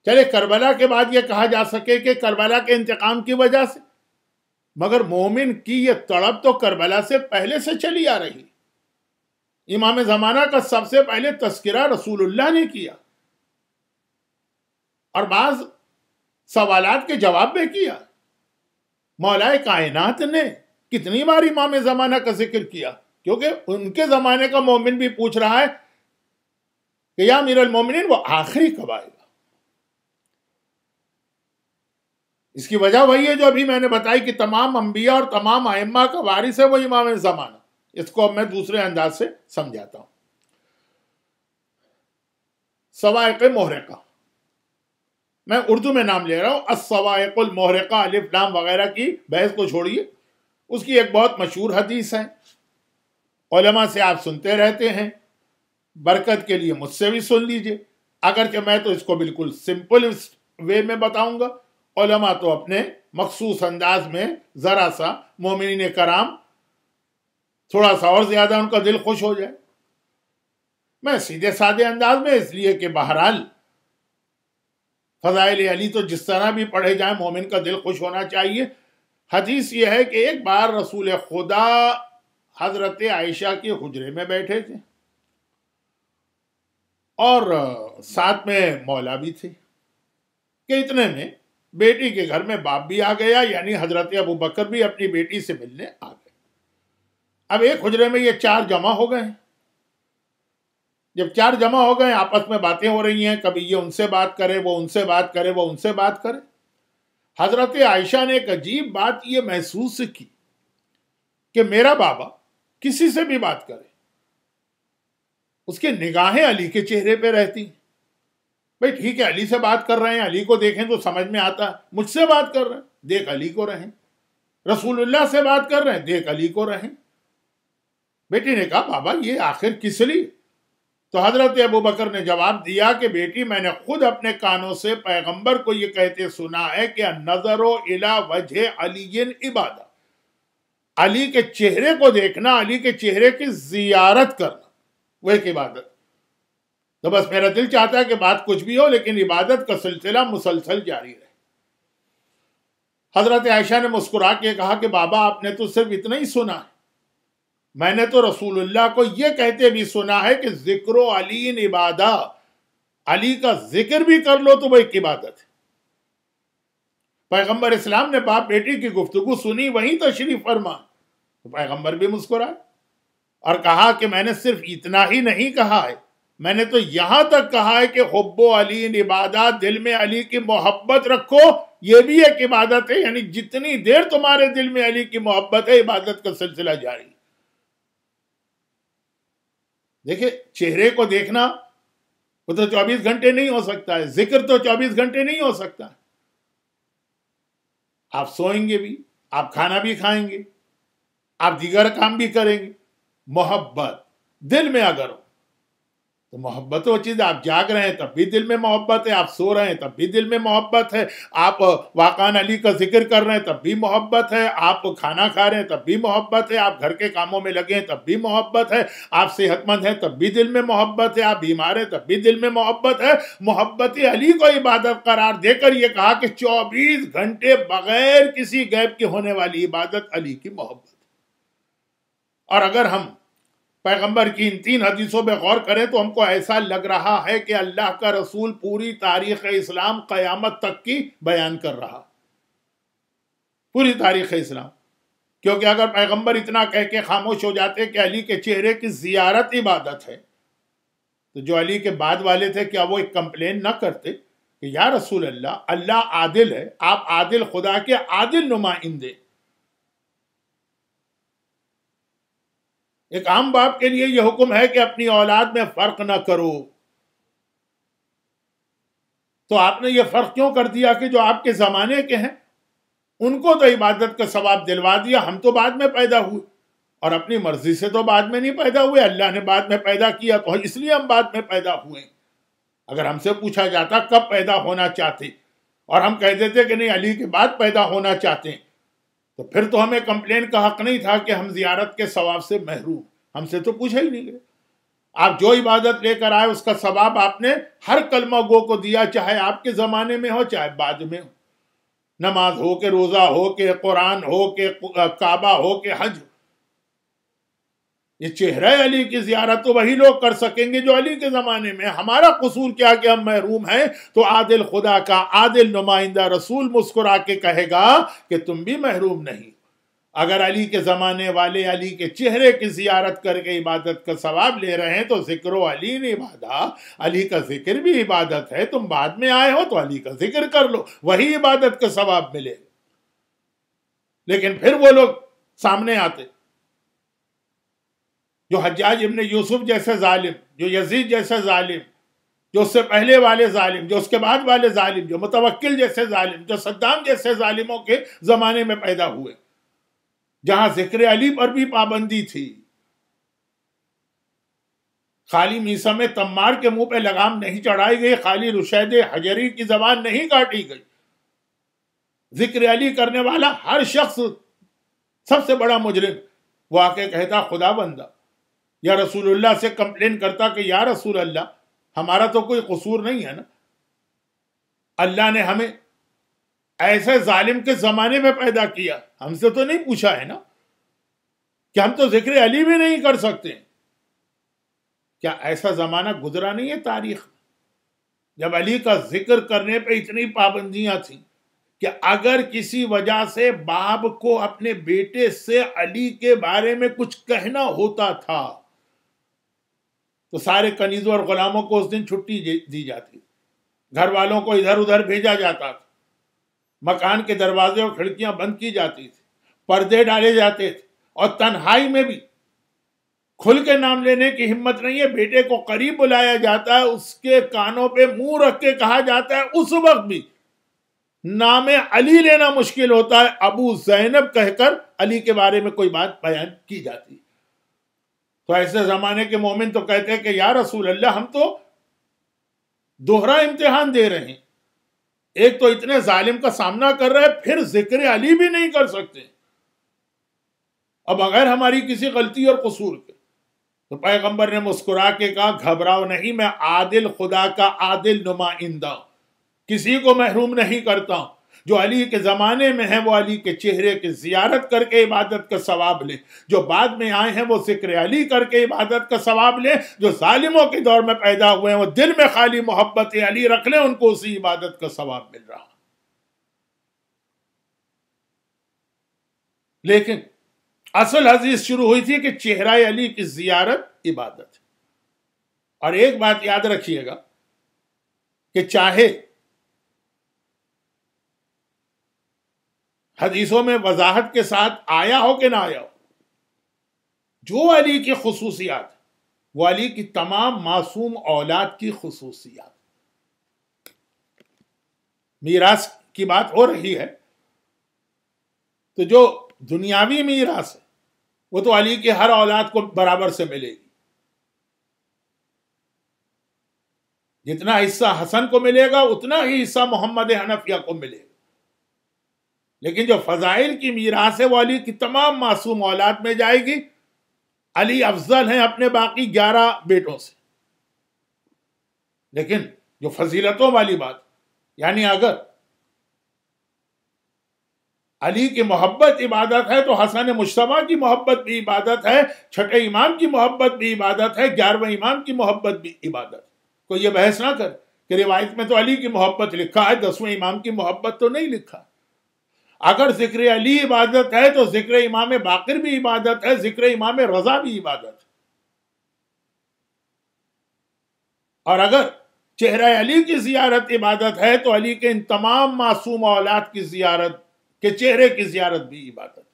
چلے کربلا کے بعد یہ کہا جا سکے کہ کربلا کے انتقام کی وجہ سے، مگر مومن کی یہ تڑپ تو کربلا سے پہلے سے چلی آ رہی۔ امام زمانہ کا سب سے پہلے تذکرہ رسول اللہ نے کیا، اور بعض سوالات کے جواب میں کیا۔ مولا کائنات نے کتنی بار امام زمانہ کا ذکر کیا، کیونکہ ان کے زمانے کا مومن بھی پوچھ رہا ہے کہ یا امیر المومنین وہ آخری کب آئے گا. اس کی وجہ وہی ہے جو ابھی میں نے بتائی کہ تمام انبیاء اور تمام ائمہ کا وارث ہے وہ امام زمانہ. اس کو اب میں دوسرے انداز سے سمجھاتا ہوں. صواعق محرقہ، میں اردو میں نام لے رہا ہوں. الصواعق المحرقہ، الف لام وغیرہ کی بحث کو چھوڑیے. اس کی ایک بہت مشہور حدیث ہے، علماء سے آپ سنتے رہتے ہیں، برکت کے لیے مجھ سے بھی سن لیجئے. اگرچہ میں تو اس کو بالکل سمپل وے میں بتاؤں گا، علماء تو اپنے مخصوص انداز میں ذرا سا مومنین کرام تھوڑا سا اور زیادہ ان کا دل خوش ہو جائے. میں سیدھے سادے انداز میں، اس لیے کہ بہرحال فضائل علی تو جس طرح بھی پڑھے جائیں مومن کا دل خوش ہونا چاہیے. حدیث یہ ہے کہ ایک بار رسول خدا حضرت عائشہ کے حجرے میں بیٹھے تھے اور ساتھ میں مولا بھی تھے کہ اتنے میں بیٹی کے گھر میں باپ بھی آ گیا، یعنی حضرت ابو بکر بھی اپنی بیٹی سے ملنے آ گئے. اب ایک حجرے میں یہ چار جمع ہو گئے ہیں. جب چار جمع ہو گئے، آپس میں باتیں ہو رہی ہیں، کبھی یہ ان سے بات کرے، وہ ان سے بات کرے، وہ ان سے بات کرے. حضرت عائشہ نے ایک عجیب بات یہ محسوس کی کہ میرا بابا کسی سے بھی بات کرے اس کے نگاہیں علی کے چہرے پہ رہتی. بھئی ٹھیک ہے، علی سے بات کر رہے ہیں، علی کو دیکھیں تو سمجھ میں آتا ہے. مجھ سے بات کر رہے ہیں، دیکھ علی کو رہیں. رسول اللہ سے بات کر رہے ہیں، دیکھ علی کو رہیں. بیٹی نے کہا بابا یہ آخر کس لیے؟ تو حضرت ابو بکر نے جواب دیا کہ بیٹی میں نے خود اپنے کانوں سے پیغمبر کو یہ کہتے سنا ہے کہ النظر الی وجہ علی عبادہ، علی کے چہرے کو دیکھنا، علی کے چہرے کی زیارت کرنا وہ ایک عبادت. تو بس میرا دل چاہتا ہے کہ بات کچھ بھی ہو لیکن عبادت کا سلسلہ مسلسل جاری رہے. حضرت عائشہ نے مسکرا کے کہا کہ بابا آپ نے تو صرف اتنا ہی سنا ہے، میں نے تو رسول اللہ کو یہ کہتے بھی سنا ہے کہ ذکر و علی عبادہ، علی کا ذکر بھی کر لو تو وہ ایک عبادت ہے. پیغمبر اسلام نے باپ بیٹی کی گفتگو سنی، وہیں تشریف فرما. تو پیغمبر بھی مسکرائے اور کہا کہ میں نے صرف اتنا ہی نہیں کہا ہے، میں نے تو یہاں تک کہا ہے کہ حب و علی عبادہ، دل میں علی کی محبت رکھو، یہ بھی ایک عبادت ہے. یعنی جتنی دیر تمہارے دل میں علی کی محبت ہے عبادت کا سلسلہ جاری. دیکھیں چہرے کو دیکھنا وہ تو 24 گھنٹے نہیں ہو سکتا ہے، ذکر تو 24 گھنٹے نہیں ہو سکتا. آپ سوئیں گے بھی، آپ کھانا بھی کھائیں گے، آپ دیگر کام بھی کریں گے. محبت دل میں اگر ہو تو محبت وہ چیز، آپ جاگ رہے ہیں تب بھی دل میں محبت ہے، آپ سو رہے ہیں تب بھی دل میں محبت ہے، آپ واقعان علی کا ذکر کر رہے ہیں تب بھی محبت ہے، آپ کھانا کھا رہے ہیں تب بھی محبت ہے، آپ گھر کے کاموں میں لگے ہیں تب بھی محبت ہے، آپ صحت مند ہیں تب بھی دل میں محبت ہے، آپ بیمار ہیں تب بھی دل میں محبت ہے. محبت علی کو عبادت قرار دے کر یہ کہا کہ 24 گھنٹے بغیر کسی غیب کے ہونے والی عبادت علی کی محبت. اور اگر ہم پیغمبر کی ان 3 حدیثوں پہ غور کریں تو ہم کو ایسا لگ رہا ہے کہ اللہ کا رسول پوری تاریخ اسلام قیامت تک کی بیان کر رہا، پوری تاریخ اسلام. کیونکہ اگر پیغمبر اتنا کہہ کے خاموش ہو جاتے کہ علی کے چہرے کی زیارت عبادت ہے، تو جو علی کے بعد والے تھے کیا وہ ایک کمپلین نہ کرتے کہ یا رسول اللہ، اللہ عادل ہے، آپ عادل خدا کے عادل نمائندے. ایک عام باپ کے لیے یہ حکم ہے کہ اپنی اولاد میں فرق نہ کرو، تو آپ نے یہ فرق کیوں کر دیا کہ جو آپ کے زمانے کے ہیں ان کو تو عبادت کا ثواب دلوا دیا، ہم تو بعد میں پیدا ہوئے اور اپنی مرضی سے تو بعد میں نہیں پیدا ہوئے، اللہ نے بعد میں پیدا کیا تو اس لیے ہم بعد میں پیدا ہوئے. اگر ہم سے پوچھا جاتا کب پیدا ہونا چاہتے اور ہم کہہ دیتے کہ نہیں علی کے بعد پیدا ہونا چاہتے ہیں، تو پھر تو ہمیں کمپلین کا حق نہیں تھا کہ ہم زیارت کے ثواب سے محروم. ہم سے تو پوچھا ہی نہیں گئے. آپ جو عبادت لے کر آئے اس کا ثواب آپ نے ہر کلمہ گو کو دیا، چاہے آپ کے زمانے میں ہو چاہے بعد میں ہو. نماز ہو کہ روزہ ہو کہ قرآن ہو کہ کعبہ ہو کہ حج. یہ چہرہ علی کی زیارت تو وہی لوگ کر سکیں گے جو علی کے زمانے میں. ہمارا قصور کیا کہ ہم محروم ہیں؟ تو عادل خدا کا عادل نمائندہ رسول مسکرا کے کہے گا کہ تم بھی محروم نہیں. اگر علی کے زمانے والے علی کے چہرے کی زیارت کر کے عبادت کا ثواب لے رہے ہیں تو ذکر و علی نے عبادت، علی کا ذکر بھی عبادت ہے. تم بعد میں آئے ہو تو علی کا ذکر کر لو، وہی عبادت کا ثواب ملے. لیکن پھر وہ لوگ سامنے آتے جو حجاج ابن یوسف جیسے ظالم، جو یزید جیسے ظالم، جو اس سے پہلے والے ظالم، جو اس کے بعد والے ظالم، جو متوکل جیسے ظالم، جو صدام جیسے ظالموں کے زمانے میں پیدا ہوئے، جہاں ذکر علی پر بھی پابندی تھی. خالی میثم تمار کے منہ پہ لگام نہیں چڑھائی گئی، خالی رشید حجری کی زبان نہیں کاٹی گئی. ذکر علی کرنے والا ہر شخص سب سے بڑا مجرم وہ آ کے کہتا خدا بندہ یا رسول اللہ سے کمپلین کرتا کہ یا رسول اللہ ہمارا تو کوئی قصور نہیں ہے نا، اللہ نے ہمیں ایسے ظالم کے زمانے میں پیدا کیا، ہم سے تو نہیں پوچھا ہے نا کہ ہم تو ذکر علی بھی نہیں کر سکتے. کیا ایسا زمانہ گزرا نہیں ہے تاریخ میں جب علی کا ذکر کرنے پہ اتنی پابندیاں تھیں کہ اگر کسی وجہ سے باپ کو اپنے بیٹے سے علی کے بارے میں کچھ کہنا ہوتا تھا تو سارے کنیزوں اور غلاموں کو اس دن چھٹی دی جاتی، گھر والوں کو ادھر ادھر بھیجا جاتا تھا، مکان کے دروازے اور کھڑکیاں بند کی جاتی تھی، پردے ڈالے جاتے تھے، اور تنہائی میں بھی کھل کے نام لینے کی ہمت نہیں ہے. بیٹے کو قریب بلایا جاتا ہے، اس کے کانوں پہ منہ رکھ کے کہا جاتا ہے، اس وقت بھی نام علی لینا مشکل ہوتا ہے، ابو زینب کہہ کر علی کے بارے میں کوئی بات بیان کی جاتی. تو ایسے زمانے کے مومن تو کہتے ہیں کہ یا رسول اللہ ہم تو دوہرا امتحان دے رہے ہیں، ایک تو اتنے ظالم کا سامنا کر رہے ہیں، پھر ذکر علی بھی نہیں کر سکتے اب بغیر ہماری کسی غلطی اور قصور کے. تو پیغمبر نے مسکرا کے کہا گھبراؤ نہیں، میں عادل خدا کا عادل نمائندہ، کسی کو محروم نہیں کرتا ہوں. جو علی کے زمانے میں ہیں وہ علی کے چہرے کی زیارت کر کے عبادت کا ثواب لیں، جو بعد میں آئے ہیں وہ ذکر علی کر کے عبادت کا ثواب لیں. جو ظالموں کے دور میں پیدا ہوئے ہیں وہ دل میں خالی محبت علی رکھ لیں، ان کو اسی عبادت کا ثواب مل رہا. لیکن اصل حدیث شروع ہوئی تھی کہ چہرہ علی کی زیارت عبادت. اور ایک بات یاد رکھیے گا کہ چاہے حدیثوں میں وضاحت کے ساتھ آیا ہو کہ نہ آیا ہو، جو علی کی خصوصیات وہ علی کی تمام معصوم اولاد کی خصوصیات. میراث کی بات ہو رہی ہے تو جو دنیاوی میراث ہے وہ تو علی کی ہر اولاد کو برابر سے ملے گی. جتنا حصہ حسن کو ملے گا اتنا ہی حصہ محمد حنفیہ کو ملے گا. لیکن جو فضائل کی میراث ہے وہ علی کی تمام معصوم اولاد میں جائے گی. علی افضل ہیں اپنے باقی 11 بیٹوں سے. لیکن جو فضیلتوں والی بات، یعنی اگر علی کی محبت عبادت ہے تو حسن مجتبیٰ کی محبت بھی عبادت ہے، چھٹے امام کی محبت بھی عبادت ہے، 11ویں امام کی محبت بھی عبادت. کوئی یہ بحث نہ کر کہ روایت میں تو علی کی محبت لکھا ہے، 10ویں امام کی محبت تو نہیں لکھا. اگر ذکر علی عبادت ہے تو ذکر امام باقر بھی عبادت ہے، ذکر امام رضا بھی عبادت ہے. اور اگر چہرہ علی کی زیارت عبادت ہے تو علی کے ان تمام معصوم اولاد کی زیارت کے چہرے کی زیارت بھی عبادت.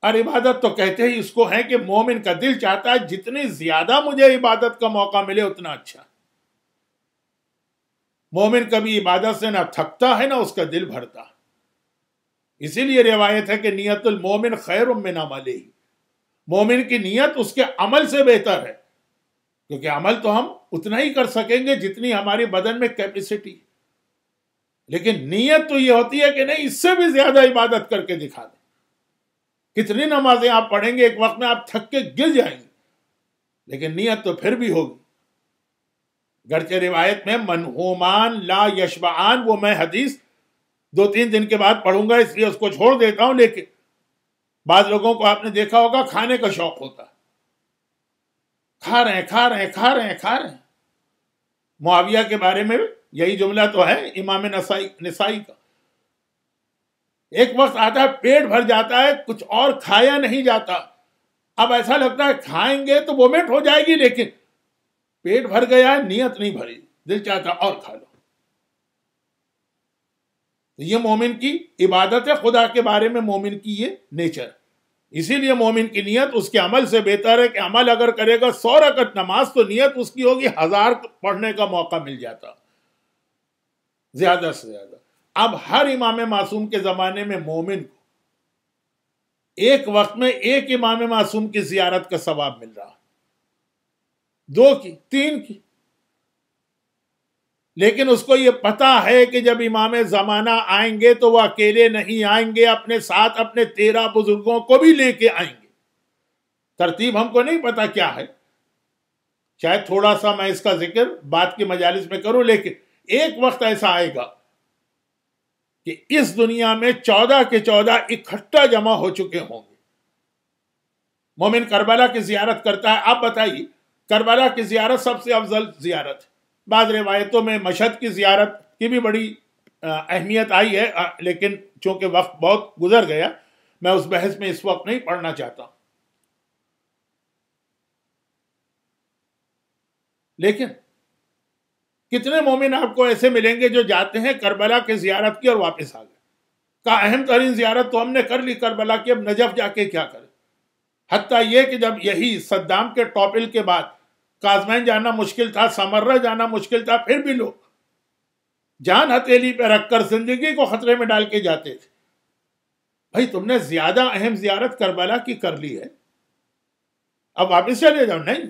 اور عبادت تو کہتے ہی اس کو ہے کہ مومن کا دل چاہتا ہے جتنی زیادہ مجھے عبادت کا موقع ملے اتنا اچھا. مومن کبھی عبادت سے نہ تھکتا ہے نہ اس کا دل بھرتا. اسی لیے روایت ہے کہ نیت المومن خیر من عملہ، مومن کی نیت اس کے عمل سے بہتر ہے، کیونکہ عمل تو ہم اتنا ہی کر سکیں گے جتنی ہماری بدن میں کیپیسٹی. لیکن نیت تو یہ ہوتی ہے کہ نہیں اس سے بھی زیادہ عبادت کر کے دکھا دیں. کتنی نمازیں آپ پڑھیں گے ایک وقت میں آپ تھک کے گر جائیں گے، لیکن نیت تو پھر بھی ہوگی. گرچہ روایت میں منہومان لا یشبعان، وہ میں حدیث 2-3 دن کے بعد پڑھوں گا اس لیے اس کو چھوڑ دیتا ہوں. لیکن بعض لوگوں کو آپ نے دیکھا ہوگا کھانے کا شوق ہوتا ہے، کھا رہے ہیں کھا رہے ہیں کھا رہے ہیں کھا رہے ہیں. معاویہ کے بارے میں یہی جملہ تو ہے امام نسائی کا ایک وقت آتا ہے پیٹ بھر جاتا ہے، کچھ اور کھایا نہیں جاتا، اب ایسا لگتا ہے کھائیں گے تو وومٹ ہو جائے گی، لیکن پیٹ بھر گیا ہے، نیت نہیں بھری، دل چاہتا اور کھا لو. یہ مومن کی عبادت ہے، خدا کے بارے میں مومن کی یہ نیچر. اسی لیے مومن کی نیت اس کے عمل سے بہتر ہے کہ عمل اگر کرے گا 100 رکعت نماز تو نیت اس کی ہوگی 1000 پڑھنے کا موقع مل جاتا، زیادہ سے زیادہ. اب ہر امام معصوم کے زمانے میں مومن کو ایک وقت میں ایک امام معصوم کی زیارت کا ثواب مل رہا، 2 کی 3 کی. لیکن اس کو یہ پتا ہے کہ جب امام زمانہ آئیں گے تو وہ اکیلے نہیں آئیں گے، اپنے ساتھ اپنے 13 بزرگوں کو بھی لے کے آئیں گے. ترتیب ہم کو نہیں پتا کیا ہے، شاید تھوڑا سا میں اس کا ذکر بات کی مجالس میں کروں، لیکن ایک وقت ایسا آئے گا کہ اس دنیا میں 14 کے 14 اکٹھا جمع ہو چکے ہوں گے. مومن کربلا کی زیارت کرتا ہے. آپ بتائیے کربلا کی زیارت سب سے افضل زیارت ہے. بعض روایتوں میں مشہد کی زیارت کی بھی بڑی اہمیت آئی ہے، لیکن چونکہ وقت بہت گزر گیا میں اس بحث میں اس وقت نہیں پڑھنا چاہتا. لیکن کتنے مومن آپ کو ایسے ملیں گے جو جاتے ہیں کربلا کی زیارت کی اور واپس آ گئے، کا اہم ترین زیارت تو ہم نے کر لی کربلا کی، اب نجف جا کے کیا کریں. حتیٰ یہ کہ جب یہی صدام کے ٹاپل کے بعد کازمین جانا مشکل تھا، سمرہ جانا مشکل تھا، پھر بھی لوگ جان ہتھیلی پہ رکھ کر زندگی کو خطرے میں ڈال کے جاتے تھے. بھائی تم نے زیادہ اہم زیارت کربلا کی کر لی ہے، اب واپس چلے جاؤ. نہیں،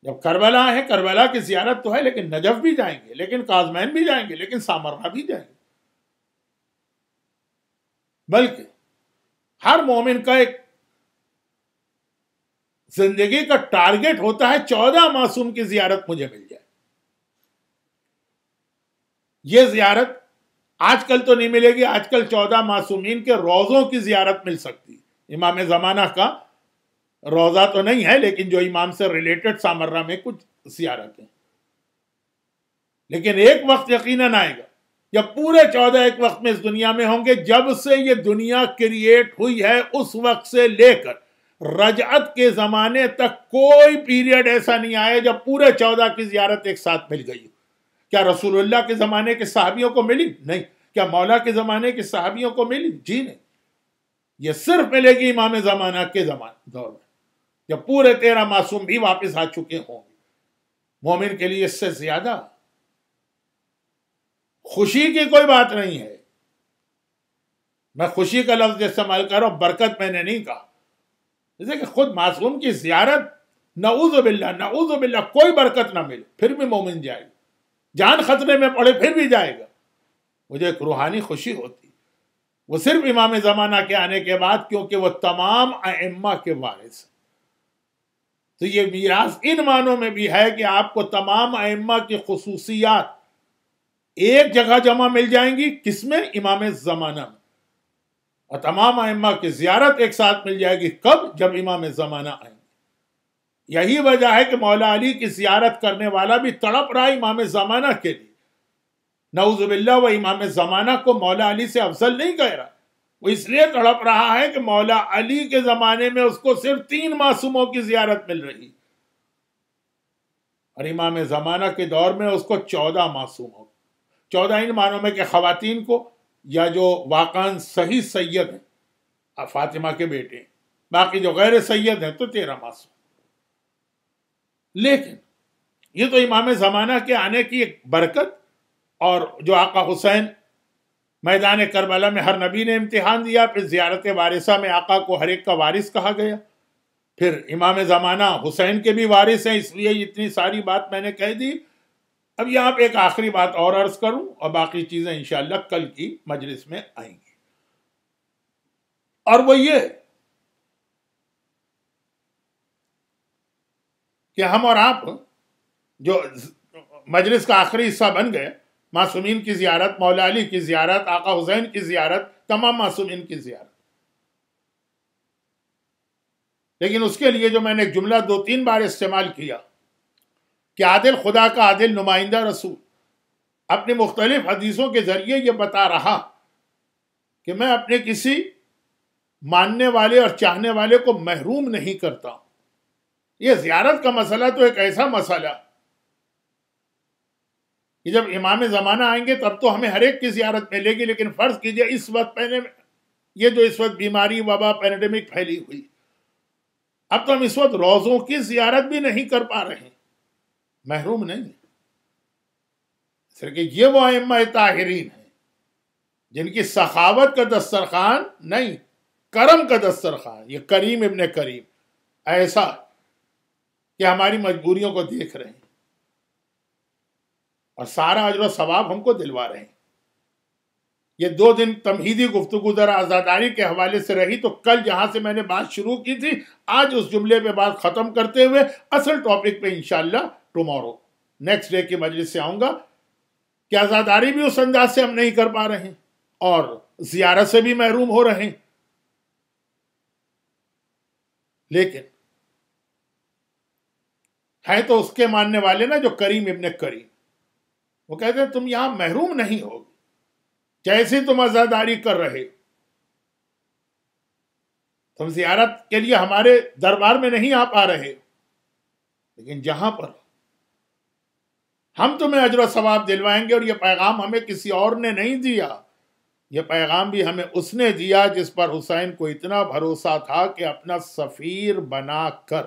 جب کربلا ہے کربلا کی زیارت تو ہے، لیکن نجف بھی جائیں گے، لیکن کازمین بھی جائیں گے، لیکن سامرہ بھی جائیں گے. بلکہ ہر مومن کا ایک زندگی کا ٹارگٹ ہوتا ہے 14 معصوم کی زیارت مجھے مل جائے. یہ زیارت آج کل تو نہیں ملے گی، آج کل 14 معصومین کے روزوں کی زیارت مل سکتی. امام زمانہ کا روزہ تو نہیں ہے، لیکن جو امام سے ریلیٹڈ سامرہ میں کچھ زیارتیں. لیکن ایک وقت یقیناً آئے گا جب پورے 14 ایک وقت میں اس دنیا میں ہوں گے. جب سے یہ دنیا کریٹ ہوئی ہے اس وقت سے لے کر رجعت کے زمانے تک کوئی پیریڈ ایسا نہیں آیا جب پورے 14 کی زیارت ایک ساتھ مل گئی. کیا رسول اللہ کے زمانے کے صحابیوں کو ملی؟ نہیں. کیا مولا کے زمانے کے صحابیوں کو ملی؟ جی نہیں. یہ صرف ملے گی امام زمانہ کے دور میں جب پورے 13 معصوم بھی واپس آ چکے ہوں گے. مومن کے لیے اس سے زیادہ خوشی کی کوئی بات نہیں ہے. میں خوشی کا لفظ استعمال کر رہا ہوں، برکت میں نے نہیں کہا. جیسے کہ خود معصوم کی زیارت نعوذ باللہ کوئی برکت نہ ملے پھر بھی مومن جائے گا، جان خطرے میں پڑے پھر بھی جائے گا. مجھے ایک روحانی خوشی ہوتی وہ صرف امام زمانہ کے آنے کے بعد، کیونکہ وہ تمام ائمہ کے وارث. تو یہ میراث ان معنوں میں بھی ہے کہ آپ کو تمام ائمہ کی خصوصیات ایک جگہ جمع مل جائیں گی. کس میں؟ امام زمانہ میں. اور تمام ائمہ کی زیارت ایک ساتھ مل جائے گی. کب؟ جب امام زمانہ آئیں گے. یہی وجہ ہے کہ مولا علی کی زیارت کرنے والا بھی تڑپ رہا امام زمانہ کے لیے. نعوذ باللہ وہ امام زمانہ کو مولا علی سے افضل نہیں کہہ رہا، وہ اس لیے تڑپ رہا ہے کہ مولا علی کے زمانے میں اس کو صرف 3 معصوموں کی زیارت مل رہی، اور امام زمانہ کے دور میں اس کو 14 معصوموں. 14 ان معنوں میں کہ خواتین کو، یا جو واقعاً صحیح سید ہیں فاطمہ کے بیٹے ہیں، باقی جو غیر سید ہیں تو 13 معصوم. لیکن یہ تو امام زمانہ کے آنے کی ایک برکت، اور جو آقا حسین میدان کربلا میں ہر نبی نے امتحان دیا، پھر زیارت وارثہ میں آقا کو ہر ایک کا وارث کہا گیا. پھر امام زمانہ حسین کے بھی وارث ہیں، اس لیے اتنی ساری بات میں نے کہہ دی. اب یہاں پہ ایک آخری بات اور عرض کروں، اور باقی چیزیں انشاءاللہ کل کی مجلس میں آئیں گی. اور وہ یہ کہ ہم اور آپ جو مجلس کا آخری حصہ بن گئے، معصومین کی زیارت، مولا علی کی زیارت، آقا حسین کی زیارت، تمام معصومین کی زیارت. لیکن اس کے لیے جو میں نے ایک جملہ 2-3 بار استعمال کیا کہ عادل خدا کا عادل نمائندہ رسول اپنی مختلف حدیثوں کے ذریعے یہ بتا رہا کہ میں اپنے کسی ماننے والے اور چاہنے والے کو محروم نہیں کرتا ہوں. یہ زیارت کا مسئلہ تو ایک ایسا مسئلہ کہ جب امام زمانہ آئیں گے تب تو ہمیں ہر ایک کی زیارت ملے گی، لیکن فرض کیجئے اس وقت پہلے یہ جو اس وقت بیماری، وبا، پینڈیمک پھیلی ہوئی، اب تو ہم اس وقت روزوں کی زیارت بھی نہیں کر پا رہے ہیں. محروم نہیں، کہ یہ وہ ائمہ طاہرین ہیں جن کی سخاوت کا دسترخوان نہیں، کرم کا دسترخوان. یہ کریم ابن کریم ایسا کہ ہماری مجبوریوں کو دیکھ رہے ہیں اور سارا اجر و ثواب ہم کو دلوا رہے ہیں. یہ 2 دن تمہیدی گفتگو ذرا عزاداری کے حوالے سے رہی، تو کل جہاں سے میں نے بات شروع کی تھی آج اس جملے پہ بات ختم کرتے ہوئے اصل ٹاپک پہ انشاءاللہ ٹمورو نیکسٹ ڈے کی مجلس سے آؤں گا کہ عزاداری بھی اس انداز سے ہم نہیں کر پا رہے ہیں اور زیارت سے بھی محروم ہو رہے ہیں. لیکن ہے تو اس کے ماننے والے نا جو کریم ابن کریم، وہ کہتے ہیں تم یہاں محروم نہیں ہوگے، جیسے تم عزاداری کر رہے، تم زیارت کے لیے ہمارے دربار میں نہیں آ پا رہے، لیکن جہاں پر ہم تمہیں اجر و ثواب دلوائیں گے. اور یہ پیغام ہمیں کسی اور نے نہیں دیا، یہ پیغام بھی ہمیں اس نے دیا جس پر حسین کو اتنا بھروسہ تھا کہ اپنا سفیر بنا کر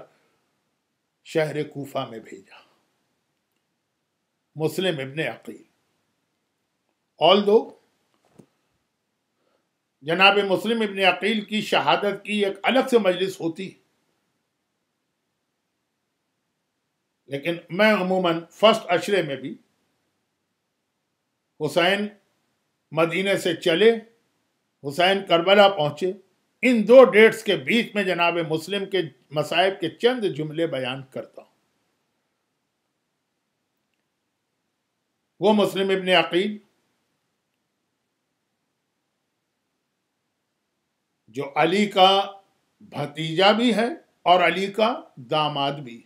شہر کوفہ میں بھیجا. مسلم ابن عقیل. آلدو جناب مسلم ابن عقیل کی شہادت کی ایک الگ سے مجلس ہوتی، لیکن میں عموماً فرسٹ عشرے میں بھی حسین مدینے سے چلے، حسین کربلا پہنچے، ان 2 ڈیٹس کے بیچ میں جناب مسلم کے مصائب کے چند جملے بیان کرتا ہوں. وہ مسلم ابن عقیل جو علی کا بھتیجا بھی ہے اور علی کا داماد بھی.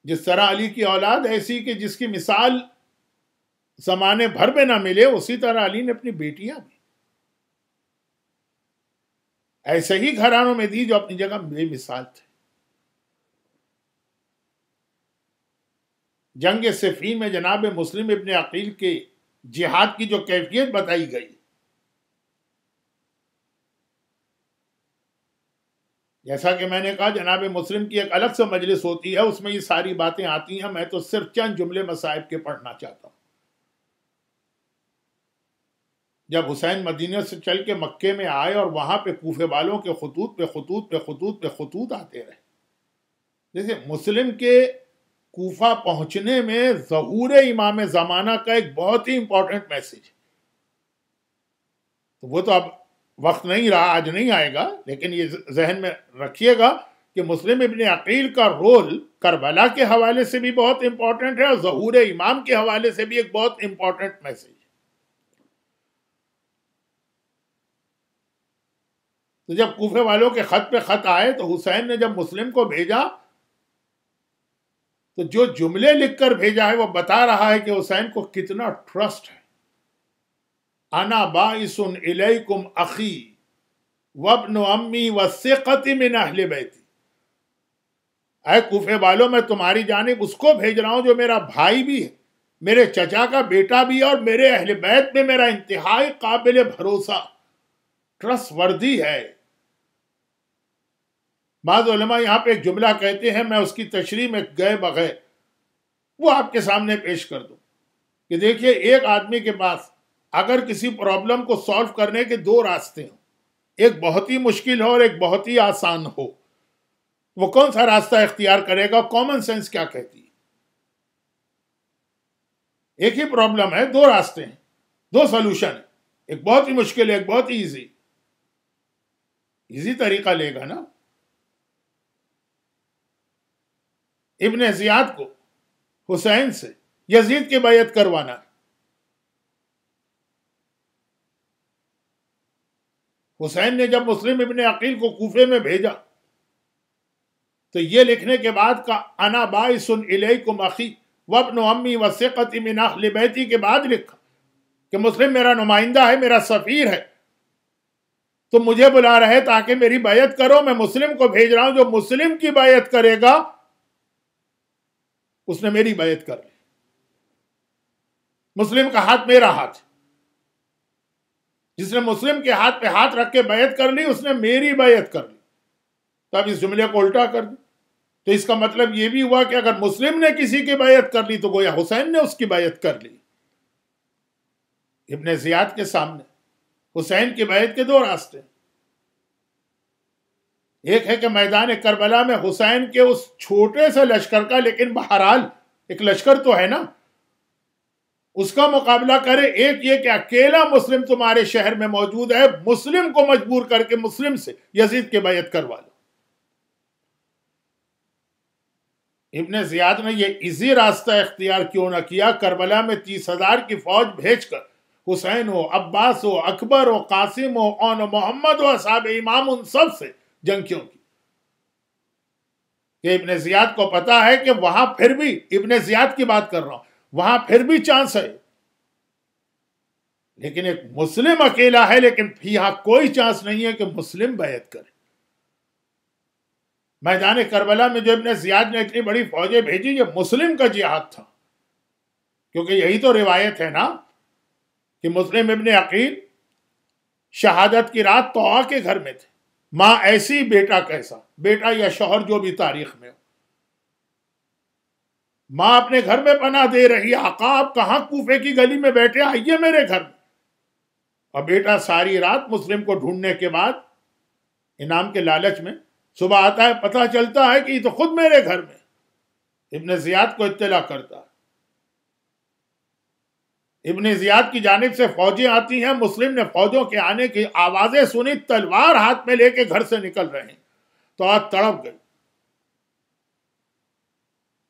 جس طرح علی کی اولاد ایسی کہ جس کی مثال زمانے بھر میں نہ ملے، اسی طرح علی نے اپنی بیٹیاں بھی ایسے ہی گھرانوں میں دی جو اپنی جگہ بے مثال تھے. جنگ صفین میں جناب مسلم ابن عقیل کے جہاد کی جو کیفیت بتائی گئی، جیسا کہ میں نے کہا جناب مسلم کی ایک الگ سے مجلس ہوتی ہے، اس میں یہ ساری باتیں آتی ہیں. میں تو صرف چند جملے مصائب کے پڑھنا چاہتا ہوں. جب حسین مدینہ سے چل کے مکے میں آئے اور وہاں پہ کوفے والوں کے خطوط پہ خطوط پہ خطوط پہ خطوط آتے رہے، جیسے مسلم کے کوفہ پہنچنے میں ظہور امام زمانہ کا ایک بہت ہی امپورٹنٹ میسج ہے. وہ تو اب وقت نہیں رہا، آج نہیں آئے گا، لیکن یہ ذہن میں رکھیے گا کہ مسلم ابن عقیل کا رول کربلا کے حوالے سے بھی بہت امپورٹنٹ ہے اور ظہور امام کے حوالے سے بھی ایک بہت امپورٹنٹ میسج ہے. تو جب کوفے والوں کے خط پہ خط آئے تو حسین نے جب مسلم کو بھیجا تو جو جملے لکھ کر بھیجا ہے وہ بتا رہا ہے کہ حسین کو کتنا ٹرسٹ ہے. انا باعث الیکم اخی وابن امی والثقۃ من اہل بیتی. اے کوفے والوں، میں تمہاری جانب اس کو بھیج رہا ہوں جو میرا بھائی بھی ہے، میرے چچا کا بیٹا بھی ہے، اور میرے اہل بیت میں میرا انتہائی قابل بھروسہ ٹرسٹ وردی ہے. بعض علماء یہاں پہ ایک جملہ کہتے ہیں، میں اس کی تشریح میں گئے بغیر وہ آپ کے سامنے پیش کر دوں کہ دیکھیے، ایک آدمی کے پاس اگر کسی پرابلم کو سالو کرنے کے 2 راستے ہوں، ایک بہت ہی مشکل ہو اور ایک بہت ہی آسان ہو، وہ کون سا راستہ اختیار کرے گا؟ کامن سینس کیا کہتی ہے؟ ایک ہی پرابلم ہے، 2 راستے ہیں، 2 سلوشن ہیں، ایک بہت ہی مشکل ہے، ایک بہت ہی ایزی طریقہ لے گا نا. ابن زیاد کو حسین سے یزید کی بیعت کروانا ہے. حسین نے جب مسلم ابن عقیل کو کوفے میں بھیجا تو یہ لکھنے کے بعد کا انا باعث الیکم اخی، وابن امی وثقتی من اہل بیتی کے بعد لکھا کہ مسلم میرا نمائندہ ہے، میرا سفیر ہے، تم مجھے بلا رہے تاکہ میری بیعت کرو، میں مسلم کو بھیج رہا ہوں، جو مسلم کی بیعت کرے گا اس نے میری بیعت کر لی۔ مسلم کا ہاتھ میرا ہاتھ، جس نے مسلم کے ہاتھ پہ ہاتھ رکھ کے بیعت کر لی اس نے میری بیعت کر لی۔ تو اب اس جملے کو الٹا کر دی تو اس کا مطلب یہ بھی ہوا کہ اگر مسلم نے کسی کی بیعت کر لی تو گویا حسین نے اس کی بیعت کر لی۔ ابن زیاد کے سامنے حسین کی بیعت کے دو راستے، ایک ہے کہ میدان کربلا میں حسین کے اس چھوٹے سے لشکر کا، لیکن بہرحال ایک لشکر تو ہے نا، اس کا مقابلہ کرے، ایک یہ کہ اکیلا مسلم تمہارے شہر میں موجود ہے، مسلم کو مجبور کر کے مسلم سے یزید کی بیعت کروا لو۔ ابن زیاد نے یہ ایزی راستہ اختیار کیوں نہ کیا؟ کربلا میں 30,000 کی فوج بھیج کر حسین ہو، عباس ہو، اکبر ہو، قاسم ہو، اور محمد ہو، اصحاب امام، ان سب سے جنگ کیوں کی؟ کہ ابن زیاد کو پتا ہے کہ وہاں پھر بھی، ابن زیاد کی بات کر رہا ہوں، وہاں پھر بھی چانس ہے، لیکن ایک مسلم اکیلا ہے، لیکن یہاں کوئی چانس نہیں ہے کہ مسلم بیعت کرے۔ میدان کربلا میں جو ابن زیاد نے اتنی بڑی فوجیں بھیجی، یہ مسلم کا جہاد تھا، کیونکہ یہی تو روایت ہے نا کہ مسلم ابن عقیل شہادت کی رات طوٰ کے گھر میں تھے، ماں ایسی بیٹا کیسا، بیٹا یا شوہر جو بھی تاریخ میں ہو، ماں اپنے گھر میں پناہ دے رہی، آقا آپ کہاں کوفے کی گلی میں بیٹھے، آئیے میرے گھر میں، اور بیٹا ساری رات مسلم کو ڈھونڈنے کے بعد انعام کے لالچ میں صبح آتا ہے، پتہ چلتا ہے کہ یہ تو خود میرے گھر میں۔ ابن زیاد کو اطلاع کرتا ہے، ابن زیاد کی جانب سے فوجیں آتی ہیں، مسلم نے فوجوں کے آنے کی آوازیں سنی، تلوار ہاتھ میں لے کے گھر سے نکل رہے ہیں، تو آج تڑپ گئی۔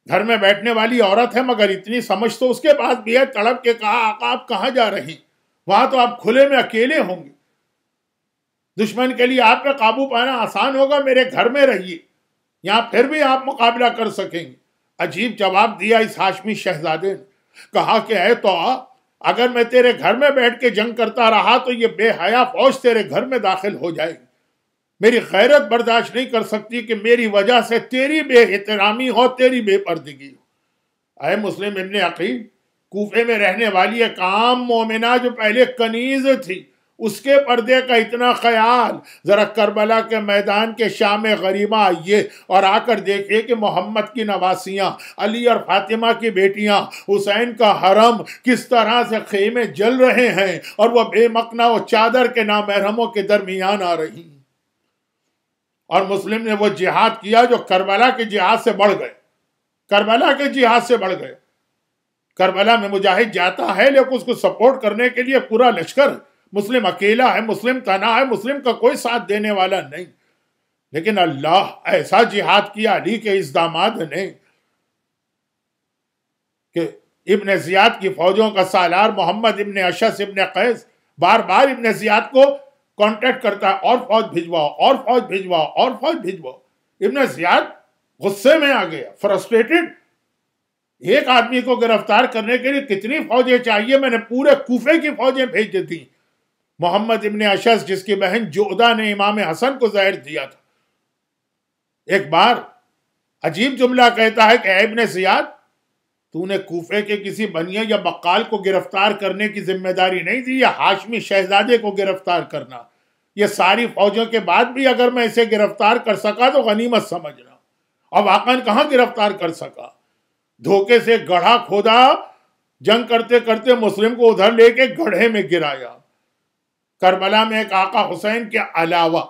گھر میں بیٹھنے والی عورت ہے، مگر اتنی سمجھ تو اس کے پاس بھی ہے، تڑپ کے کہا آقا آپ کہاں جا رہی ہیں؟ وہاں تو آپ کھلے میں اکیلے ہوں گے، دشمن کے لیے آپ پہ قابو پانا آسان ہوگا، میرے گھر میں رہیے، یہاں پھر بھی آپ مقابلہ کر سکیں گے۔ عجیب جواب دیا اس ہاشمی شہزادے نے، کہا کہ اے طوٰ، اگر میں تیرے گھر میں بیٹھ کے جنگ کرتا رہا تو یہ بے حیا فوج تیرے گھر میں داخل ہو جائے گی، میری غیرت برداشت نہیں کر سکتی کہ میری وجہ سے تیری بے احترامی ہو، تیری بے پردگی ہو۔ اے مسلم ابن عقیل، کوفے میں رہنے والی ایک عام مومنہ جو پہلے کنیز تھی، اس کے پردے کا اتنا خیال، ذرا کربلا کے میدان کے شام غریبہ آئیے اور آ کر دیکھیے کہ محمد کی نواسیاں، علی اور فاطمہ کی بیٹیاں، حسین کا حرم کس طرح سے خیمے جل رہے ہیں، اور وہ بے مقنا و چادر کے نامحرموں کے درمیان آ رہی ہیں۔ اور مسلم نے وہ جہاد کیا جو کربلا کے جہاد سے بڑھ گئے، کربلا کے جہاد سے بڑھ گئے۔ کربلا میں مجاہد جاتا ہے لیکن اس کو سپورٹ کرنے کے لیے پورا لشکر، مسلم اکیلا ہے، مسلم تنہا ہے، مسلم کا کوئی ساتھ دینے والا نہیں، لیکن اللہ ایسا جہاد کیا علی کے اس داماد نے کہ ابن زیاد کی فوجوں کا سالار محمد ابن اشعث ابن قیس بار بار ابن زیاد کو کانٹیکٹ کرتا ہے، اور فوج بھجواؤ، اور فوج بھجواؤ، اور فوج بھجواؤ۔ ابن زیاد غصے میں آ گیا، فرسٹریٹڈ، ایک آدمی کو گرفتار کرنے کے لیے کتنی فوجیں چاہیے، میں نے پورے کوفے کی فوجیں بھیج دی۔ محمد ابن اشعث جس کی بہن جعدہ نے امام حسن کو زہر دیا تھا، ایک بار عجیب جملہ کہتا ہے کہ اے ابن زیاد، تو نے کوفے کے کسی بنیے یا بقال کو گرفتار کرنے کی ذمہ داری نہیں دی، یا ہاشمی شہزادے کو گرفتار کرنا، یہ ساری فوجوں کے بعد بھی اگر میں اسے گرفتار کر سکا تو غنیمت سمجھنا، اور واقعاً کہاں گرفتار کر سکا، دھوکے سے گڑھا کھودا، جنگ کرتے کرتے مسلم کو ادھر لے کے گڑھے میں گرایا۔ کربلا میں ایک آقا حسین کے علاوہ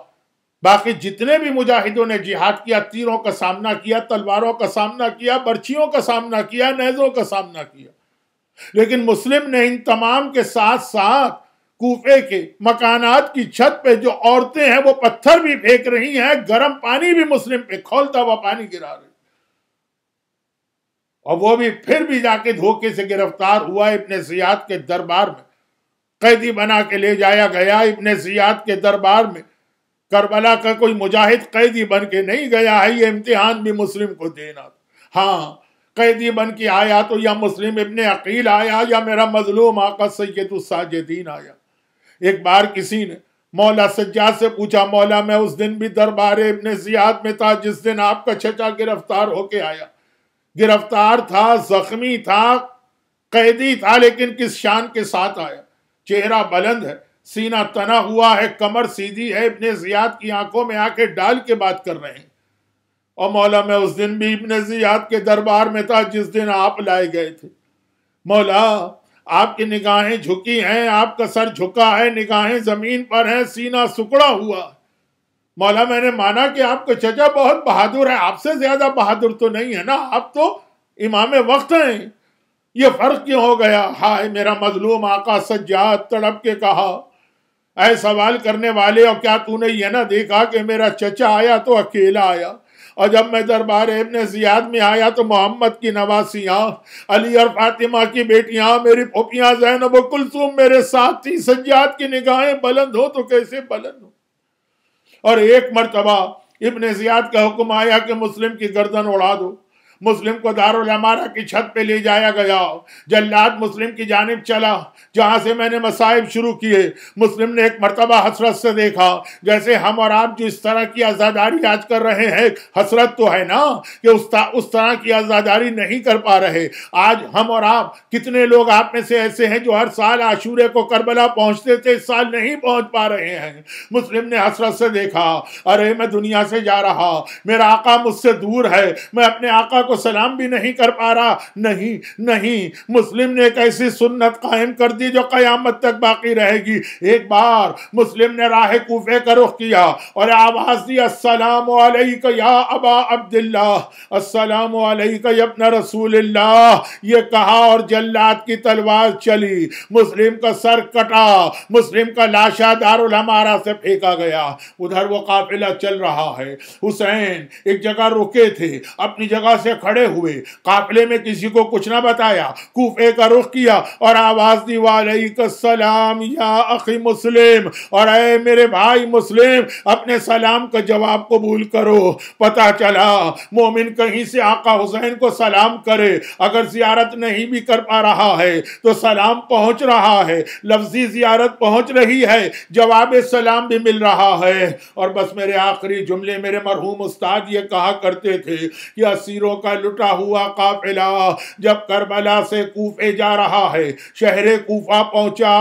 باقی جتنے بھی مجاہدوں نے جہاد کیا، تیروں کا سامنا کیا، تلواروں کا سامنا کیا، برچھیوں کا سامنا کیا، نیزوں کا سامنا کیا، لیکن مسلم نے ان تمام کے ساتھ ساتھ کوفے کے مکانات کی چھت پہ جو عورتیں ہیں وہ پتھر بھی پھینک رہی ہیں، گرم پانی بھی مسلم پہ کھولتا ہوا پانی گرا رہی، اور وہ بھی پھر بھی جا کے دھوکے سے گرفتار ہوا۔ ابن زیاد کے دربار میں قیدی بنا کے لے جایا گیا۔ ابن زیاد کے دربار میں کربلا کا کوئی مجاہد قیدی بن کے نہیں گیا ہے، یہ امتحان بھی مسلم کو دینا تھا۔ ہاں، قیدی بن کے آیا تو یا مسلم ابن عقیل آیا یا میرا مظلوم آقا سید الساجدین آیا۔ ایک بار کسی نے مولا سجاد سے پوچھا، مولا میں اس دن بھی دربار ابن زیاد میں تھا جس دن آپ کا چچا گرفتار ہو کے آیا۔ گرفتار تھا، زخمی تھا، قیدی تھا، لیکن کس شان کے ساتھ آیا؟ چہرہ بلند ہے، سینہ تنا ہوا ہے، کمر سیدھی ہے، ابن زیاد کی آنکھوں میں آنکھیں ڈال کے بات کر رہے ہیں۔ اور مولا میں اس دن بھی ابن زیاد کے دربار میں تھا جس دن آپ لائے گئے تھے۔ مولا آپ کی نگاہیں جھکی ہیں، آپ کا سر جھکا ہے، نگاہیں زمین پر ہیں، سینہ سکڑا ہوا۔ مولا میں نے مانا کہ آپ کا چچا بہت بہادر ہے، آپ سے زیادہ بہادر تو نہیں ہے نا، آپ تو امام وقت ہیں، یہ فرق کیوں ہو گیا؟ ہائے میرا مظلوم آقا سجاد تڑپ کے کہا، اے سوال کرنے والے، اور کیا تو نے یہ نہ دیکھا کہ میرا چچا آیا تو اکیلا آیا، اور جب میں دربار ابن زیاد میں آیا تو محمد کی نواسیاں، علی اور فاطمہ کی بیٹیاں، میری پھوپھیاں زینب و کلثوم میرے ساتھ تھی۔ سجاد کی نگاہیں بلند ہو تو کیسے بلند ہو؟ اور ایک مرتبہ ابن زیاد کا حکم آیا کہ مسلم کی گردن اڑا دو۔ مسلم کو دارالعمارہ کی چھت پہ لے جایا گیا، جلاد مسلم کی جانب چلا جہاں سے میں نے مصائب شروع کیے۔ مسلم نے ایک مرتبہ حسرت سے دیکھا، جیسے ہم اور آپ جو اس طرح کی عزاداری آج کر رہے ہیں، حسرت تو ہے نا کہ اس طرح کی عزاداری نہیں کر پا رہے۔ آج ہم اور آپ، کتنے لوگ آپ میں سے ایسے ہیں جو ہر سال عاشورے کو کربلا پہنچتے تھے، اس سال نہیں پہنچ پا رہے ہیں۔ مسلم نے حسرت سے دیکھا، ارے میں دنیا سے جا رہا، میرا آقا مجھ سے دور ہے، میں اپنے آقا کو سلام بھی نہیں کر پا رہا۔ نہیں، مسلم نے ایک ایسی سنت قائم کر دی جو قیامت تک باقی رہے گی۔ ایک بار مسلم نے راہ کوفے کا رخ کیا اور آواز دی، السلام علیک یا ابا عبداللہ، السلام علیک یا ابن رسول اللہ۔ یہ کہا اور جلاد کی تلوار چلی، مسلم کا سر کٹا، مسلم کا لاشا دارالعمارہ سے پھینکا گیا۔ ادھر وہ قافلہ چل رہا ہے، حسین ایک جگہ رکے تھے، اپنی جگہ سے کھڑے ہوئے، قافلے میں کسی کو کچھ نہ بتایا، کوفے کا رخ کیا اور آواز دی، وعلیک السلام یا اخی مسلم، اور اے میرے بھائی مسلم، اپنے سلام کا جواب قبول کرو۔ پتہ چلا مومن کہیں سے آقا حسین کو سلام کرے، اگر زیارت نہیں بھی کر پا رہا ہے تو سلام پہنچ رہا ہے، لفظی زیارت پہنچ رہی ہے، جواب سلام بھی مل رہا ہے۔ اور بس میرے آخری جملے، میرے مرحوم استاد یہ کہا کرتے تھے کہ اسیروں کا لٹا ہوا قافلہ جب کربلا سے کوفے جا رہا ہے، شہر کوفہ پہنچا،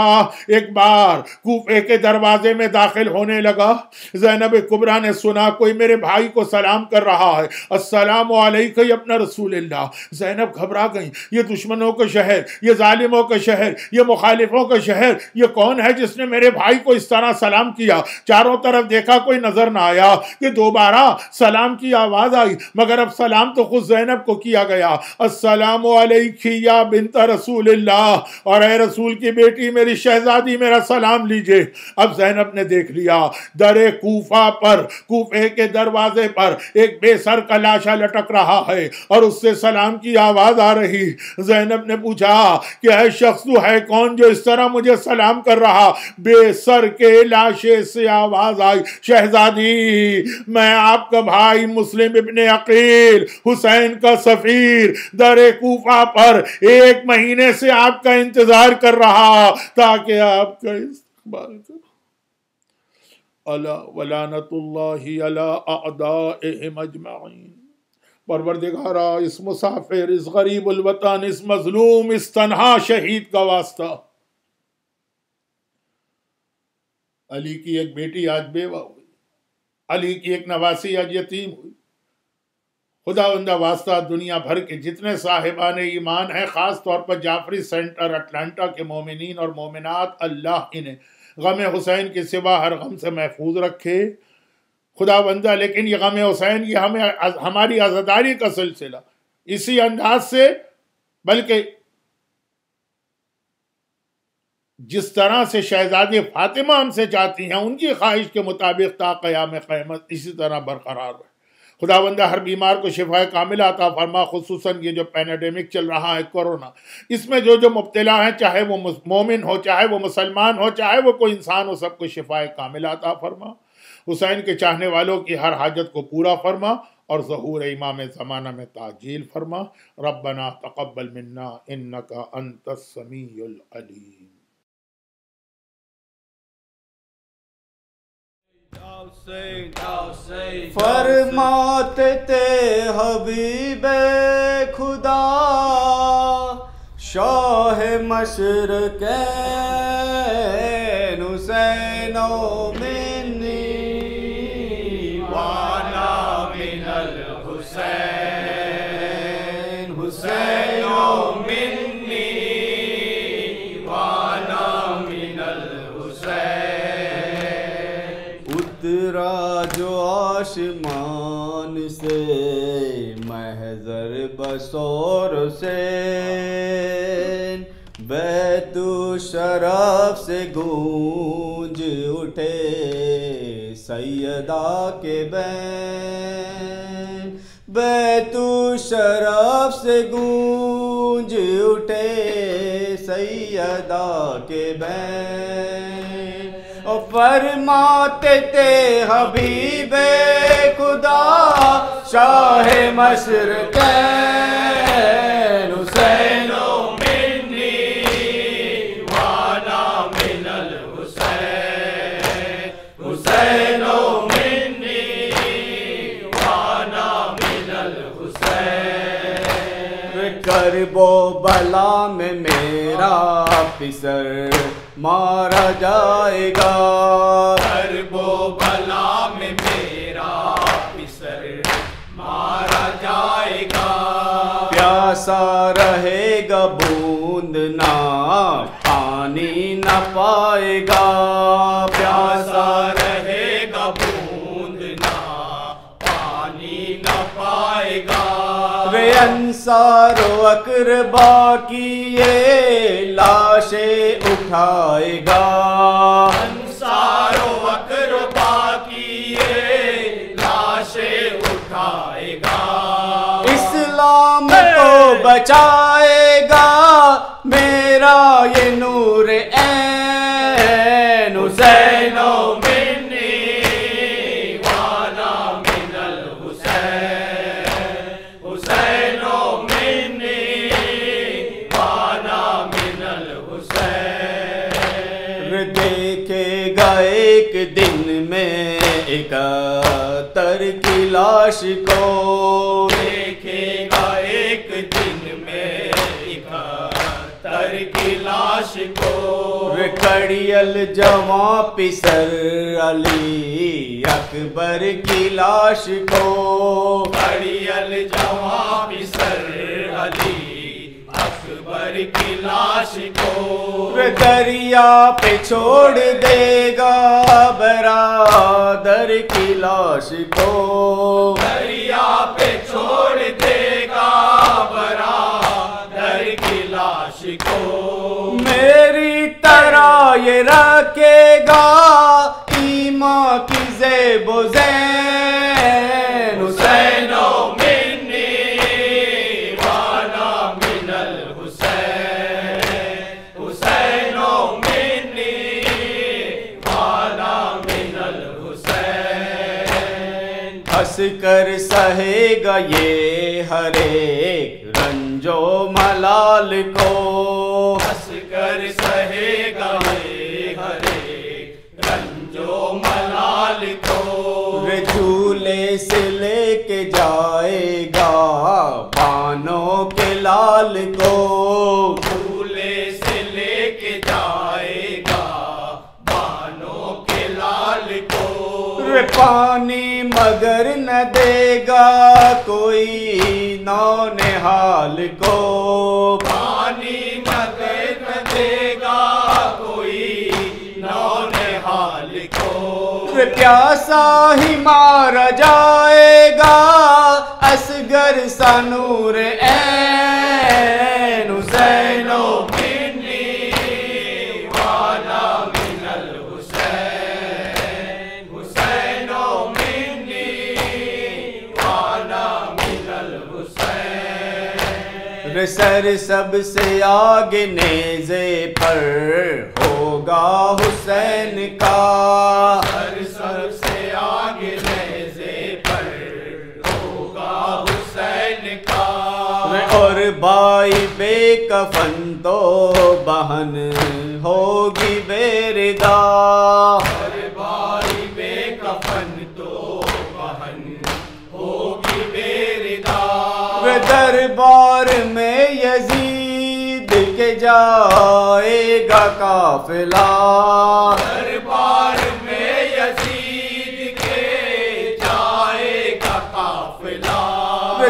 ایک بار کوفے کے دروازے میں داخل ہونے لگا، زینب کبریٰ نے سنا کوئی میرے بھائی کو سلام کر رہا ہے، السلام علیکم یا ابن رسول اللہ۔ زینب گھبرا گئی، یہ دشمنوں کا شہر، یہ ظالموں کا شہر، یہ مخالفوں کا شہر، یہ کون ہے جس نے میرے بھائی کو اس طرح سلام کیا؟ چاروں طرف دیکھا، کوئی نظر نہ آیا کہ دوبارہ سلام کی آواز آئی، مگر اب سلام تو خود زینب کو کیا گیا، السلام علیکی یا بنت رسول اللہ، اور اے رسول کی بیٹی میری شہزادی میرا سلام لیجئے۔ اب زینب نے دیکھ لیا در کوفہ پر، کوفے کے دروازے پر ایک بے سر کا لاشا لٹک رہا ہے اور اس سے سلام کی آواز آ رہی۔ زینب نے پوچھا کہ اے شخص تو ہے کون جو اس طرح مجھے سلام کر رہا؟ بے سر کے لاشے سے آواز آئی، شہزادی میں آپ کا بھائی مسلم ابن عقیل، حسین کا سفیر، در کوفہ پر 1 مہینے سے آپ کا انتظار کر رہا تاکہ آپ کا استقبال کرو۔ الا ولعنت اللہ علی اعدائہم اجمعین۔ پروردگارا اس مسافر، اس غریب الوطن، اس مظلوم، اس تنہا شہید کا واسطہ، علی کی ایک بیٹی آج بیوہ ہوئی، علی کی ایک نواسی آج یتیم ہوئی۔ خداوندہ واسطہ دنیا بھر کے جتنے صاحبان ایمان ہیں، خاص طور پر جعفری سینٹر اٹلانٹا کے مومنین اور مومنات، اللہ انہیں غم حسین کے سوا ہر غم سے محفوظ رکھے خداوندہ۔ لیکن یہ غم حسین، یہ ہماری عزاداری کا سلسلہ اسی انداز سے، بلکہ جس طرح سے شہزادی فاطمہ ہم سے چاہتی ہیں، ان کی خواہش کے مطابق تا قیام قیامت اسی طرح برقرار رہے۔ خداوندہ ہر بیمار کو شفا کاملہ عطا فرما، خصوصاً یہ جو پینڈیمک چل رہا ہے کورونا، اس میں جو مبتلا ہیں، چاہے وہ مومن ہو، چاہے وہ مسلمان ہو، چاہے وہ کوئی انسان ہو، سب کو شفا کاملہ عطا فرما۔ حسین کے چاہنے والوں کی ہر حاجت کو پورا فرما، اور ظہور امام زمانہ میں تعجیل فرما. ربنا تقبل منا انک انت السمیع العلیم. فرماتے تھے حبیب خدا شاہ مشرقین حسین منی وانا من الحسین حسین منی وانا من الحسین. اترا جو آسمان سے محضر بصور سے بیت الشرف سے گونج اٹھے سیدہ کے بین. بیت الشرف سے گونج اٹھے سیدہ کے بین. اور فرماتے تھے حبیب خدا شاہ مشرقین حسین منی وانا من الحسین حسین منی وانا من الحسین. کرب و بلا میں میرا پسر مارا جائے گا. کرب و بلا میں میرا پسر مارا جائے گا. پیاسا رہے گا بوند نہ پانی نہ پائے گا. پیاسا رہے گا بوند نہ پانی نہ پائے گا. وے انصار و اقربا کی یہ لاشیں اٹھائے گا. انصار و اقربا کی یہ لاشیں اٹھائے گا. اسلام کو بچائے گا میرا یہ نور عین حسین منی وانا من الحسین حسین منی وانا من الحسین. دیکھے گا ایک دن میں اکہتر کی لاش کو. دیکھے گا ایک دن میں اکہتر کی لاش کو. کھڑی الجواں پسر علی اکبر کی لاش کو. کھڑی الجواں پسر علی اکبر کی لاش کو. دریا پہ چھوڑ دے گا برادر کی لاش کو. دریا پہ چھوڑ دے گا برادر کی لاش کو. میری طرح یہ رکھے گا ایمان کی زیب و زین حسین منی وانا من الحسین حسین منی وانا من الحسین. ہنس کر سہے گا یہ ہر ایک رنج و ملال کو. ہنس کر سہے گا یہ ہر ایک رنج و ملال کو. جھولے سے لے کے جائے گا بانوں کے لال کو. جھولے سے لے کے جائے گا بانوں کے لال کو. پانی مگر نہ دے گا کوئی نونہال کو. پانی مگر نہ دے گا کوئی نونہال کو. پیاسا ہی مارا جائے گا اصغر سا نور عین حسین منی وانا من الحسین حسین منی وانا من الحسین. سر سب سے آگے نیزے پر ہوگا حسین کا. سر سب سے آگے نیزے پر کفن تو بہن ہوگی بیردا، درباری بے کفن تو بہن ہوگی بیردا، دربار میں یزید کے جائے گا قافلہ، دربار میں یزید کے جائے گا قافلہ،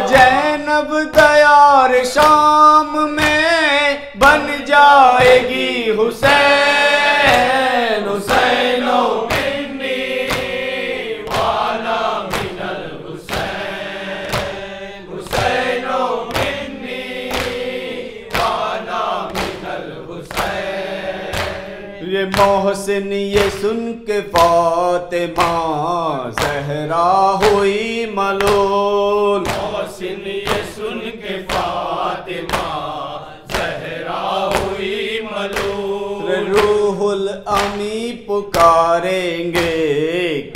زینب دیار شام میں بن جائے گی حسین، حسین و منی وانا من الحسین، حسین و منی وانا من الحسین۔ یہ محسن یہ سن کے فاطمہ زہرا ہوئی ملول، محسن یہ سن کے فاطمہ زہرا ہوئی ملول، روح الامی پکاریں گے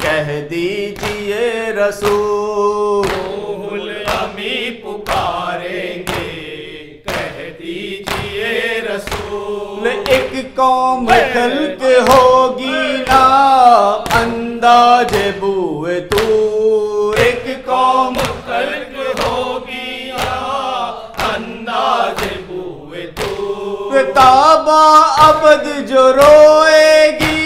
کہہ دیجئے رسول، روح الامی پکاریں گے کہہ دیجئے رسول، ایک قوم خلق ہوگی نا انداز بوئے تو، ایک قوم خلق ہوگی انداز بوئے تو، تابا ابد جو روئے گی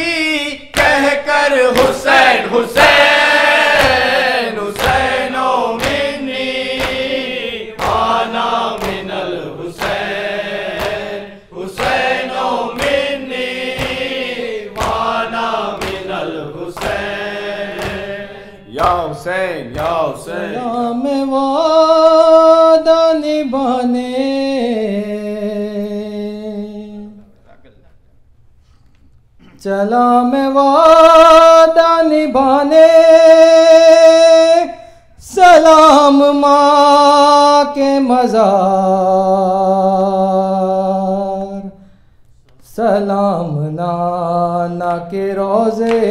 کہہ کر حسین حسین، حسین و منی وانا من الحسین، حسین و منی وانا من الحسین، یا حسین یا حسین۔ سلام وعدہ نبھانے، چلا میں وعدہ نبھانے، سلام ماں کے مزار، سلام نانا کے روزے،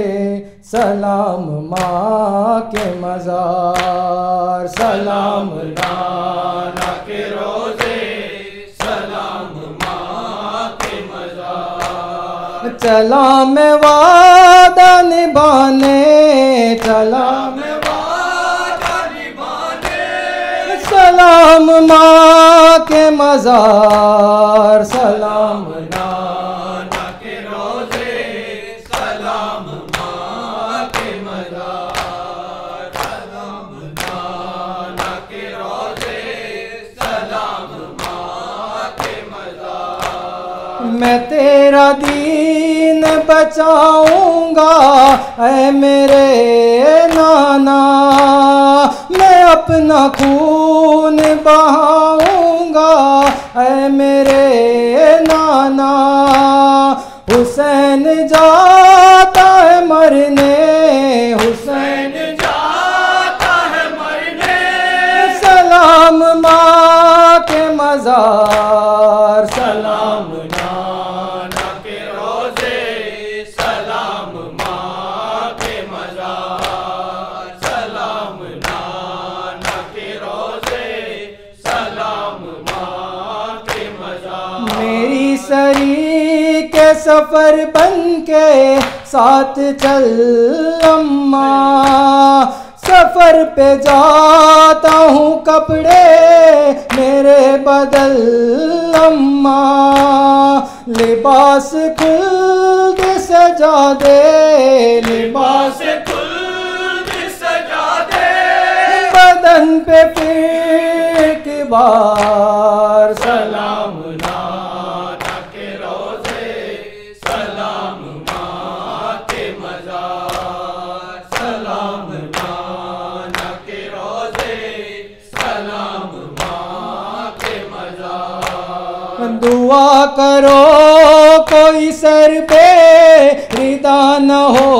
سلام ماں کے مزار، سلام نانا کے روزے، سلام ماں کے مزار، چلا میں وعدہ نبھانے، چلا میں وعدہ نبھانے، سلام ماں کے مزار، سلام نانا کے روزے، سلام ماں کے مزار، سلام نانا کے روزے، سلام ماں کے مزار، میں تیرا دین بچاؤں گا اے میرے نانا، میں اپنا خون بہاؤں گا اے میرے نانا، حسین جاتا ہے مرنے، حسین جاتا ہے مرنے، سلام ماں کے مزار، سلام نانا کے روزے، سلام ماں کے مزار، سلام نانا کے روزے، سلام ماں کے مزار، میری سری کے سفر بن کے ساتھ چل اماں، سفر پہ جاتا ہوں کپڑے میرے بدل اماں، لباس خلد سجا دے، لباس خلد سجا دے، بدن پہ پھر کی بار، سلام نانا کے روزے، سلام ماں کے مزار، سلام نانا کے روزے، سلام ماں کے مزار، دعا کرو کوئی سر پہ ردا نہ ہو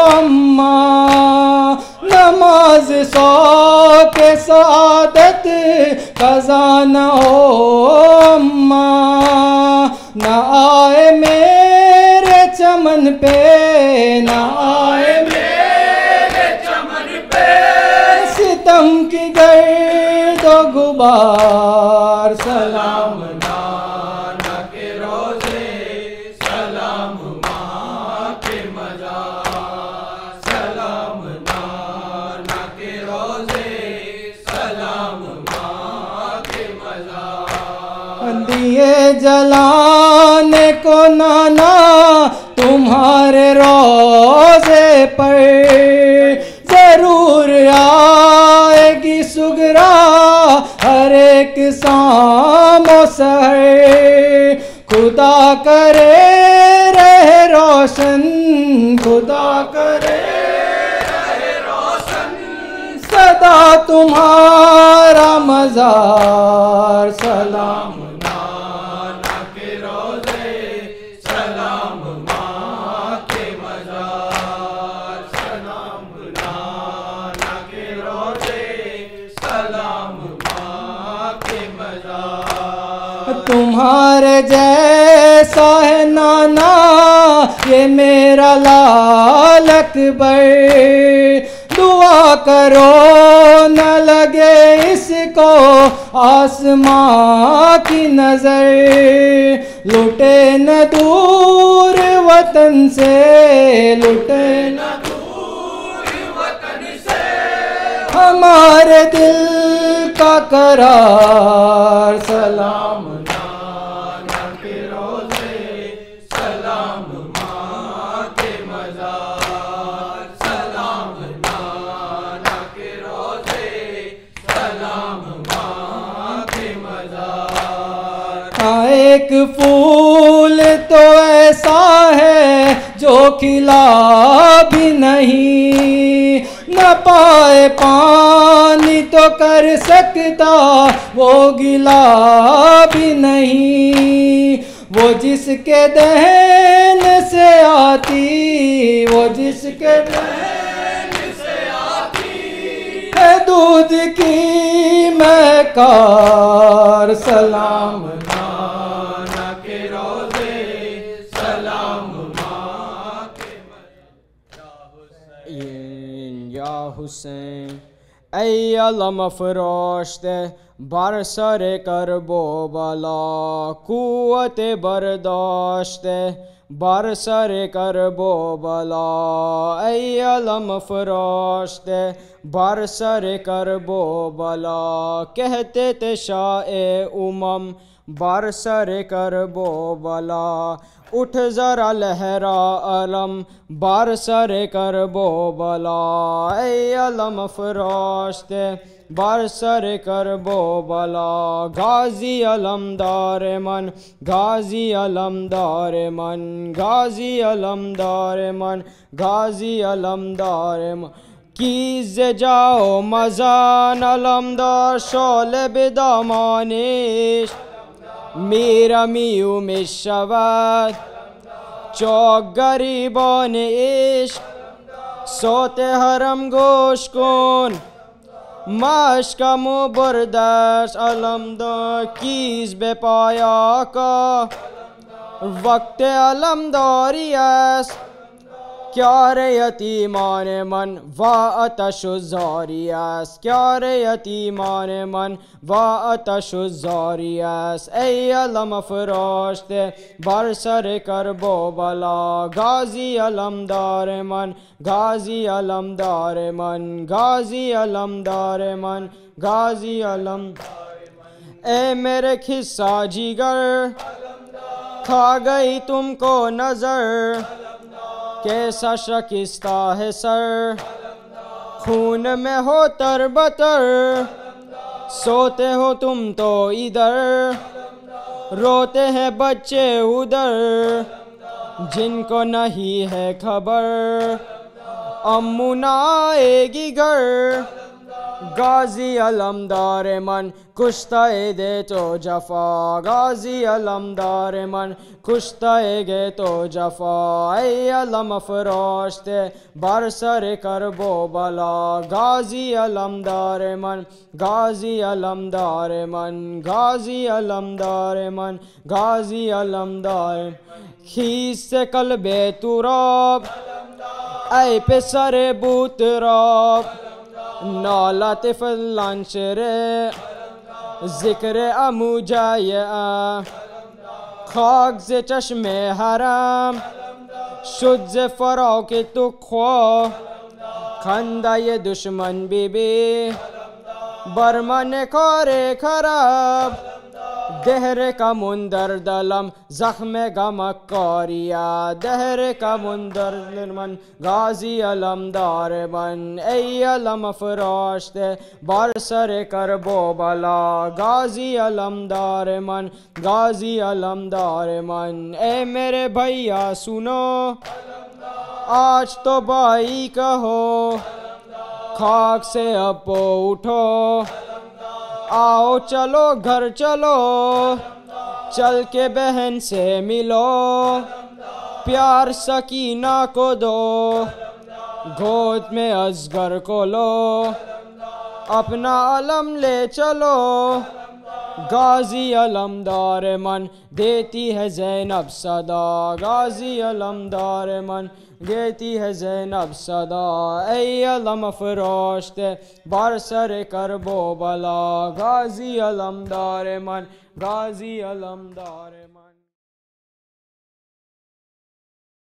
اماں، نماز سو کے سعادت قضا نہ ہو اماں، نہ آئے میرے چمن پہ، نہ آئے میرے چمن پہ ستم کی گرد و غبار، سلام نانا دیے جلانے کو نانا تمہارے روزے پر ضرور آئے گی سغرا ہر ایک شام و سحر خدا کرے رہے روشن خدا کرے رہے روشن صدا تمہارا مزار سلام نانا کے روزے سلام ماں کے مزار سلام نانا کے روزے سلام ماں کے مزار تمہارے جیسا ہے نانا یہ میرا لال اکبر دعا کرو نہ لگے اس کو آسمان کی نظر لٹے نہ دور وطن سے لٹے نہ دور وطن سے ہمارے دل کا قرار سلام نانا کے روزے سلام ماں کے مزار سلام نانا کے روزے سلام ماں کے مزار ایک پھول تو ایسا ہے جو کھلا بھی نہیں نہ پائے پانی تو کر سکتا وہ گلا بھی نہیں وہ جس کے دہن سے آتی وہ جس کے دہن سے آتی ہے دودھ کی مہکار سلام نانا کے روزے سلام ماں کے یا حسین ای علم افروشت بر سر کرب و بلا قوت برداشت بر سر کرب و بلا ای علم افروشت بر سر کرب و بلا کہتے تھے شاہ امم بر سر کرب و بلا اٹھ ذرا لہرا علم بر سر کرب و بلا اے علم افراشت بر سر کرب و بلا غازی علمدار من غازی علمدار من غازی علمدار من غازی علمدار من کیز جاؤ مزان علمدار شعله به دامانش میرا میو می شود چاک گریبان عشق صوت حرم گوش کن مشکم و بردش علمدار کیز به پای آقا وقت علمداری است کیا رے یتیمان من و آتش الزاری است کیا رے یتیمان من و آتش الزاری است ای علم افراشت بر سر کرب و بلا غازی علمدار من غازی علمدار من غازی علمدار من غازی علم اے میرے خصہ جگر کھا گئی تم کو نظر کیسا شکستہ ہے سر خون میں ہو تر بتر سوتے ہو تم تو ادھر روتے ہیں بچے ادھر جن کو نہیں ہے خبر امو نہ آئے گی گھر غازی علمدار من کشتہ دے تو جفا غازی علمدار من کشتہ گے تو جفا اے علم افراشت بر سر کرب و بلا غازی علمدار من غازی علمدار من غازی علمدار من غازی علمدار خیز سے قلب تراب اے پسر بوتراب نالت فلان شرے ذکر امو جائے خاک ز چشم حرم شد ز فراق تو خواہ خندہ یہ دشمن بی بی برمن کار خراب دہر کا مندر دلم زخم غمکاریا دہر کا مندر من غازی علمدار من ای علم افراشت بر سر کرب و بلا غازی علمدار من غازی علمدار من اے میرے بھیا سنو آج تو بھائی کہو خاک سے اپو اٹھو آؤ چلو گھر چلو چل کے بہن سے ملو پیار سکینہ کو دو گود میں اصغر کو لو اپنا علم لے چلو غازی علمدار من دیتی ہے زینب صدا غازی علمدار من دیتی ہے زینب صدا ای علم افراشت بر سر کرب و بلا غازی علمدار من غازی علمدار من